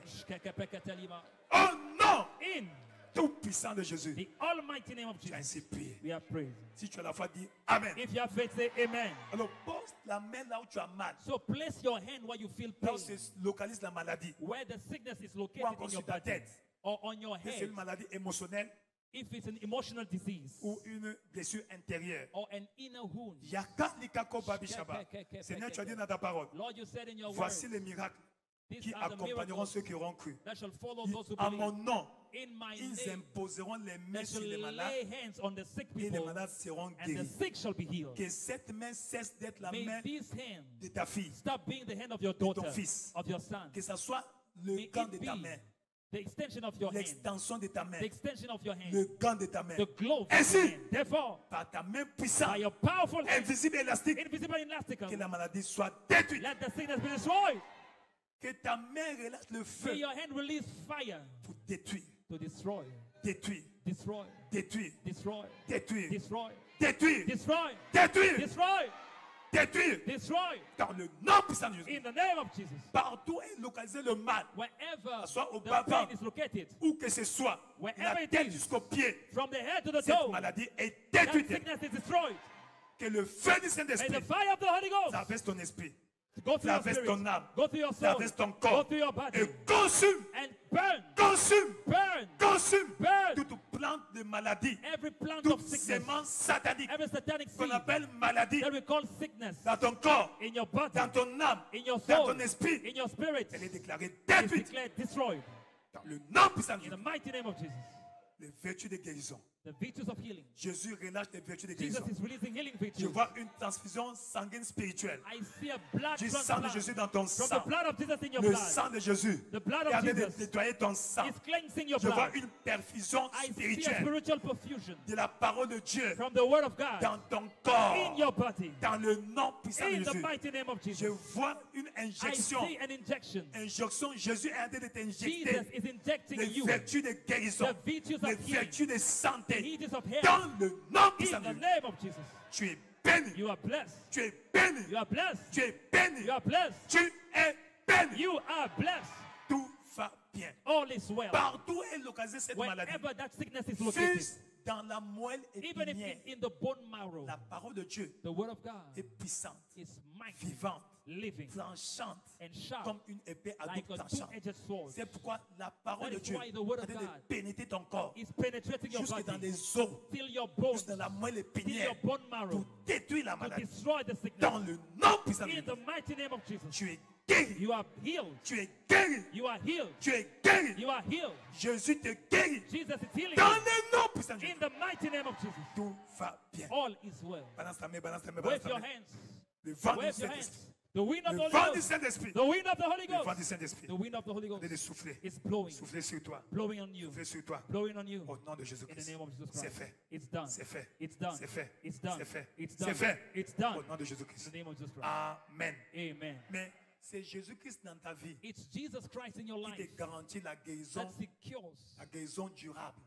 Oh non! In Tout puissant de Jésus, the almighty name of tu as Jesus, ainsi prié. we have prayed. Si tu as la foi, dis Amen. If you have faith, say amen. Alors pose la main là où tu as mal, So place your hand where you feel là pain, où se localise la maladie, where the sickness is located ou encore in your sur ta body tête. or on your Si c'est head. une maladie émotionnelle If it's an emotional disease ou une blessure intérieure. or an inner wound. Yaka Likako Babi Shaba. Seigneur, tu as dit dans ta parole, Lord, you said in your word, voici les miracles these qui are the accompagneront miracles ceux qui auront cru. that shall follow Ils- those who À mon believe. nom, In my ils name, imposeront les mains they sur shall les malades lay hands on the sick et les people, malades seront and the guéris. sick shall be healed. Que cette main cesse d'être la main May this hand de ta fille, stop being the hand of your ton daughter, fils. of your son. Que ça soit le May gant it de be ta main, the extension of your hand. l'extension de ta main, The extension of your hand. le gant de ta main. The glove of Ainsi, your hand. Therefore, par ta main by puissante, your powerful hand, invisible et élastique, invisible and elastical, que la maladie soit détruite. let the sickness be destroyed. Que ta main relâche le May feu your hand release fire pour détruire, to destroy, détruire, destroy, détruire, destroy, détruire, destroy, détruire, destroy, détruire, destroy, détruire. destroy. Dans le nom puissant de Jésus. In the name of Jesus. Partout est localisé le mal, Wherever soit au the bas-ventre, pain is located, où que ce soit, de Wherever la it tête is. jusqu'au pied, from the head to the cette toe, maladie est that détruite. sickness is destroyed. Que le feu du May Saint-Esprit the fire of the Holy Ghost traverse ton esprit, go through your traverse spirit, ton âme, go through your soul, traverse ton go corps through your body, et consume, and burn, consume, burn consume Burn. toute plante de maladie, every plant toute of sickness, sémence satanique every satanic qu'on seed appelle maladie that we call sickness dans ton corps, in your body, dans ton âme, in your dans soul, ton esprit. in your spirit, Elle est déclarée is détruite declared destroyed. dans le nom puissant de In the Jésus. mighty name of Jesus. Les vertus de guérison. The virtues of healing. Jésus relâche les vertus de Jesus guérison. is releasing healing Je virtues. vois une transfusion sanguine spirituelle. I see a blood Du sang de transplant Jésus dans ton from the sang. blood of Jesus in your Le blood. sang de Jésus The blood est of en train de Jesus nettoyer ton sang. is cleansing your Je vois blood. une perfusion I see a spirituelle spiritual perfusion de la parole de Dieu from the word of God dans ton in corps. your body. Dans le nom puissant de In the Jésus. mighty name of Je Jesus. vois une I injection. see an injection. Injection. Jésus est en train de Jesus t'injecter is injecting les you vertus de guérison, the virtues les of healing, vertus de the santé. virtues of health. Dans le nom puissant In de the Jésus. name of Jesus. Tu es béni. You are blessed. Tu es béni. You are blessed. Tu es béni. You are blessed. Tu es béni. You are blessed. Tout va bien. All is well. Partout est localisée cette maladie. Wherever that sickness is located, Fils dans la moelle even if épinière. it's in the bone marrow, La parole de Dieu the word of God est puissante, is mighty, vivante, living, tranchante, and sharp, comme une épée à like double a tranchant. two-edged sword. C'est pourquoi la parole That de is Dieu why the word est en of train de God pénétrer ton corps is penetrating your jusque dans body, les os, till your bones, jusque dans la moelle till épinière your bone marrow, pour détruire la to maladie. destroy the sickness. Dans le nom puissant de In Jésus, the mighty name of Jesus, tu es guéri. you are healed. Tu es guéri. You are healed. Tu es guéri. You are healed. Jésus te guérit. Jesus is healing Dans you. le nom puissant de Jésus, In the mighty name of Jesus, tout va bien. all is well. Balance ta main, balance ta main, balance Wave ta your main. hands. Le vent du Wave your Saint-Esprit. hands. The wind of the Le Holy vent du Ghost. Saint-Esprit. The wind of the Holy Le vent Ghost. du Saint-Esprit. The wind of the Holy De Ghost souffler. is blowing, Souffler sur toi. blowing on you, Souffler sur toi. blowing on you. Au nom de In the Jésus-Christ. name of Jesus C'est Christ. fait. It's done. C'est fait. It's done. C'est fait. It's done. C'est fait. It's C'est done. fait. It's Au done. nom de In Jésus-Christ. the name of Jesus Christ. Amen. Amen. Mais c'est Jésus-Christ dans ta vie It's Jesus Christ in your qui life te garantit la guérison that secures durable.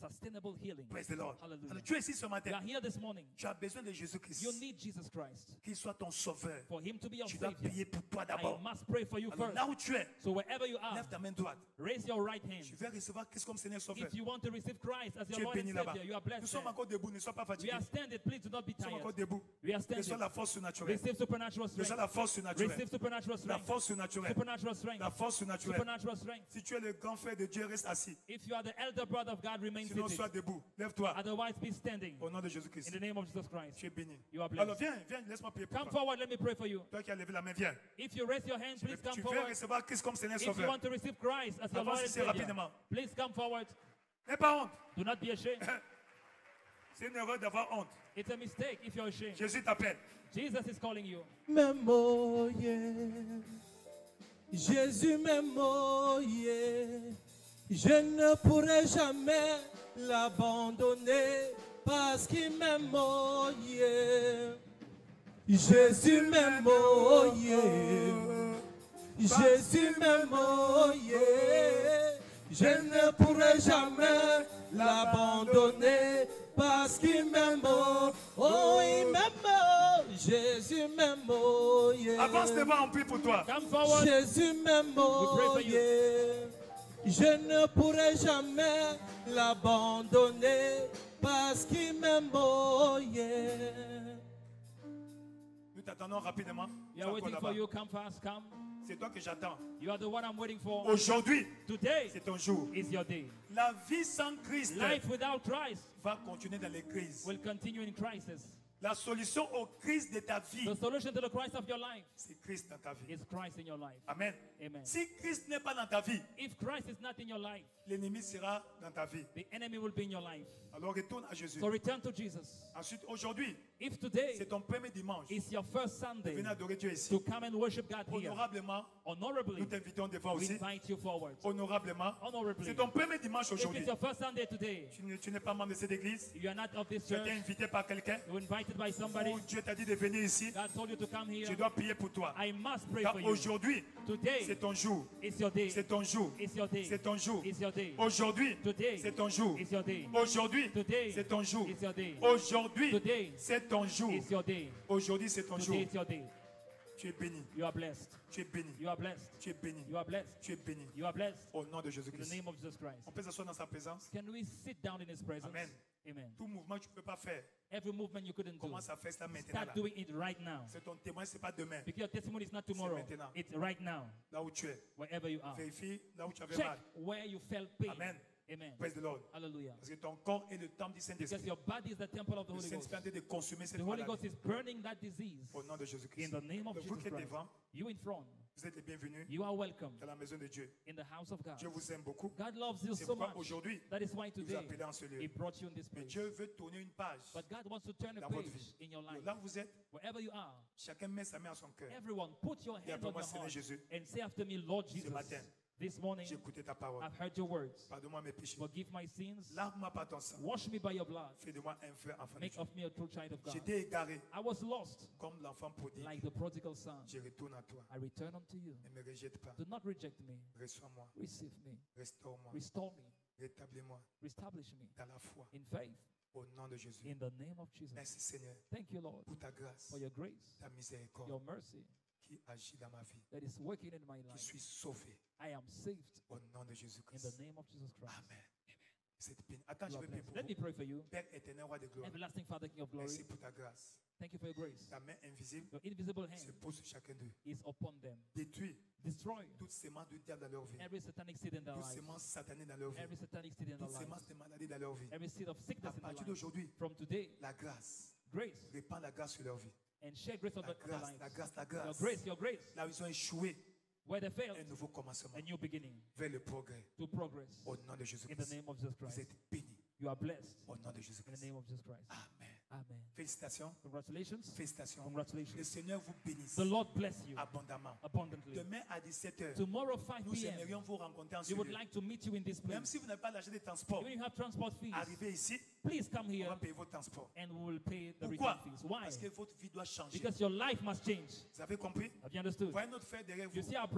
sustainable healing. Praise the Lord. Hallelujah. Alors, tu es ici ce You matin. are here this morning. Tu as besoin de Jésus-Christ. You need Jesus Christ. Qu'il soit ton sauveur. For him to be your Tu dois savior, prier pour toi I d'abord. must pray for you Alors, first. là où tu es, So wherever you are, lève ta main droite. raise your right hand. Tu vas recevoir Christ comme Seigneur Sauveur. If you want to receive Christ as Tu your es Lord and béni là-bas. Savior, you are Nous blessed. sommes there. encore debout, ne sois pas We fatigué. are standing. Please do not be Nous sommes encore tired. debout. We are Reçois standing. la force surnaturelle. Receive supernatural Reçois strength. la force surnaturelle. Receive supernatural La strength. force surnaturelle. Supernatural strength. La force surnaturelle. Supernatural strength. Si tu es le grand frère de Dieu, reste assis. If you are the elder brother of God, remain Sinon, sois seated. debout. Lève-toi. Otherwise, be standing. Au nom de In Jésus-Christ. the name of Jesus Christ. Tu es béni. You are Alors blessed. viens, laisse-moi prier pour Come toi. forward. Let me pray for you. Toi qui as levé la main, viens. If you raise your hand, please come Tu veux forward. recevoir Christ comme Seigneur If you Sauveur. want to receive Christ as your Lord and Avance ici Savior, rapidement. please come forward. N'aie pas honte. Do not be ashamed. C'est une erreur d'avoir honte. It's a mistake if you're ashamed. Jésus t'appelle. Jesus is calling you. M'aime, Jésus m'aime, je ne pourrai jamais l'abandonner parce qu'il m'aime, Jésus m'aime, Jésus m'aime, je ne pourrai jamais l'abandonner parce qu'il m'aime, oh il m'aime, Jésus m'aime, Avance devant, on prie pour toi. Come forward. Jésus m'aime, pray for you. je ne pourrai jamais l'abandonner parce qu'il m'aime, Nous t'attendons rapidement. We are Tu es encore waiting là-bas. for you. Come fast. Come. C'est toi que j'attends. You are the one I'm waiting for. Aujourd'hui, Today c'est ton jour. is your day. La vie sans Christ Life without Christ va continuer dans les crises. will continue in crisis. La solution aux crises de ta vie, The solution to the crisis of your life c'est Christ dans ta vie. is Christ in your life. Amen. Amen. Si Christ n'est pas dans ta vie, If Christ is not in your life, l'ennemi sera dans ta vie. the enemy will be in your life. Alors retourne à Jésus. So return to Jesus. Ensuite, aujourd'hui, If today c'est ton premier dimanche. is your first Sunday Venez adorer Dieu ici. to come and worship God here, Honorablement, honorably, nous t'invitons devant we aussi. invite you forward. Honorablement, Honorably. c'est ton premier dimanche If aujourd'hui. it's your first Sunday today, Tu n'es pas membre de cette église. you are not of this Tu as été church, invité par quelqu'un. you were invited by somebody, Ou Dieu t'a dit de venir ici. God told you to come Je here, dois prier pour toi. I must pray Car for you. aujourd'hui, Today c'est ton jour. is your day. C'est ton jour. It's your day. C'est ton jour. It's your day. Aujourd'hui, Today c'est ton jour. is your day. Aujourd'hui, Today c'est ton jour. is your day. Aujourd'hui, Today c'est ton jour. is your day. Aujourd'hui, c'est ton jour. Today is your day. Tu es béni. You are blessed. Tu es béni. You are blessed. Tu es béni. You are blessed. Tu es béni. You are blessed. Au nom de In the Jésus-Christ. name of Jesus Christ. On peut s'asseoir dans sa présence. Can we sit down in His presence? Amen. Amen. Tout mouvement que tu ne peux pas faire, Every movement you couldn't do, commence à faire cela maintenant. start Là. doing it right now. C'est ton témoin, ce n'est pas demain. Because your testimony is not tomorrow. maintenant. It's right now, Là où tu es. wherever you are. Vérifie là où tu avais Check mal. where you felt pain. Amen. Amen. Praise the Lord. Hallelujah. Parce que ton corps est le temple du Because Saint-Esprit. your body is the temple of the Le Holy Ghost. Saint-Esprit est en train de consommer cette The Holy Ghost maladie. is burning that disease. Au nom de In Jésus-Christ. the name of Donc, vous Jesus qui êtes Christ. devant, You in front. vous êtes les bienvenus You are welcome dans la maison de Dieu. in the house of God. Dieu vous aime beaucoup. God loves you C'est so pourquoi much. aujourd'hui, That is why il vous a today appelé en ce lieu. He brought you in this Mais place. Dieu veut tourner une page But God wants to turn a dans votre page vie. in your life. Là où vous êtes, Wherever you are, chacun met sa main à son cœur. everyone put your Dis hand après on moi, your Seigneur heart Jésus, and say after me, Lord Jesus, matin, this morning j'ai écouté ta parole. I've heard your words. Pardonne-moi mes péchés. Forgive my sins. Lave-moi par ton sang. Wash me by your blood. Fais de moi un frère enfant de Make Dieu. of me a true child of God. J'étais égaré I was lost comme l'enfant prodigue. like the prodigal son. Je retourne à toi. I return unto you. Ne me rejette pas. Do not reject me. Reçois-moi. Receive me. Restaure-moi. Restore me. Rétablis-moi Establish me dans la foi. in faith. Au nom de Jésus. In the name of Jesus. Merci Seigneur Thank you, Lord, pour ta grâce, for your grace, ta miséricorde your mercy qui agit dans ma vie. that is working in my Je life. suis sauvé I am saved au nom de in Jésus-Christ. the name of Jesus Christ. Amen. Cette peine. Attends, You je are vais prier blessed. pour Let me vous. pray for you. Père éternel, roi de gloire. Everlasting Father, King of glory, Merci pour ta grâce. thank you for your grace. Ta main invisible Your invisible se hand pose sur chacun d'eux. is upon them. Détruis Destroy toutes sémences du diable dans leur vie. every satanic seed in their Toutes lives, sémences satanées dans leur vie. every satanic seed in their Toutes lives, sémences de maladies dans leur vie. every seed of À sickness in their partir lives. d'aujourd'hui, From today, la grâce. grace Répand la grâce sur leur vie. and share grace La over their grâce, lives. la grâce, la Your grâce. grace, your grace. Là où ils ont échoué, Where they failed, un nouveau commencement a new beginning vers le progrès. to progress. Au nom de In the Jésus-Christ. name of Jesus Vous Christ. êtes bénis. You are blessed. Au nom de In the Jésus-Christ. name of Jesus Christ. Amen. Amen. Félicitations. Congratulations. Félicitations. Le Congratulations. Seigneur vous bénisse The Lord bless you abondamment. abundantly. Demain à 17h, Tomorrow, 5 nous p.m., aimerions vous rencontrer en we would lieu. like to meet you in this Même place. si vous n'avez pas l'argent de transport, Even if you have transport fees, arrivez ici, please come on here va payer vos transports. and we will pay the return Pourquoi? fees. Why? Parce que votre vie doit changer. Because your life must change. Vous avez compris? Have you understood? Voyez notre frère derrière You vous. see our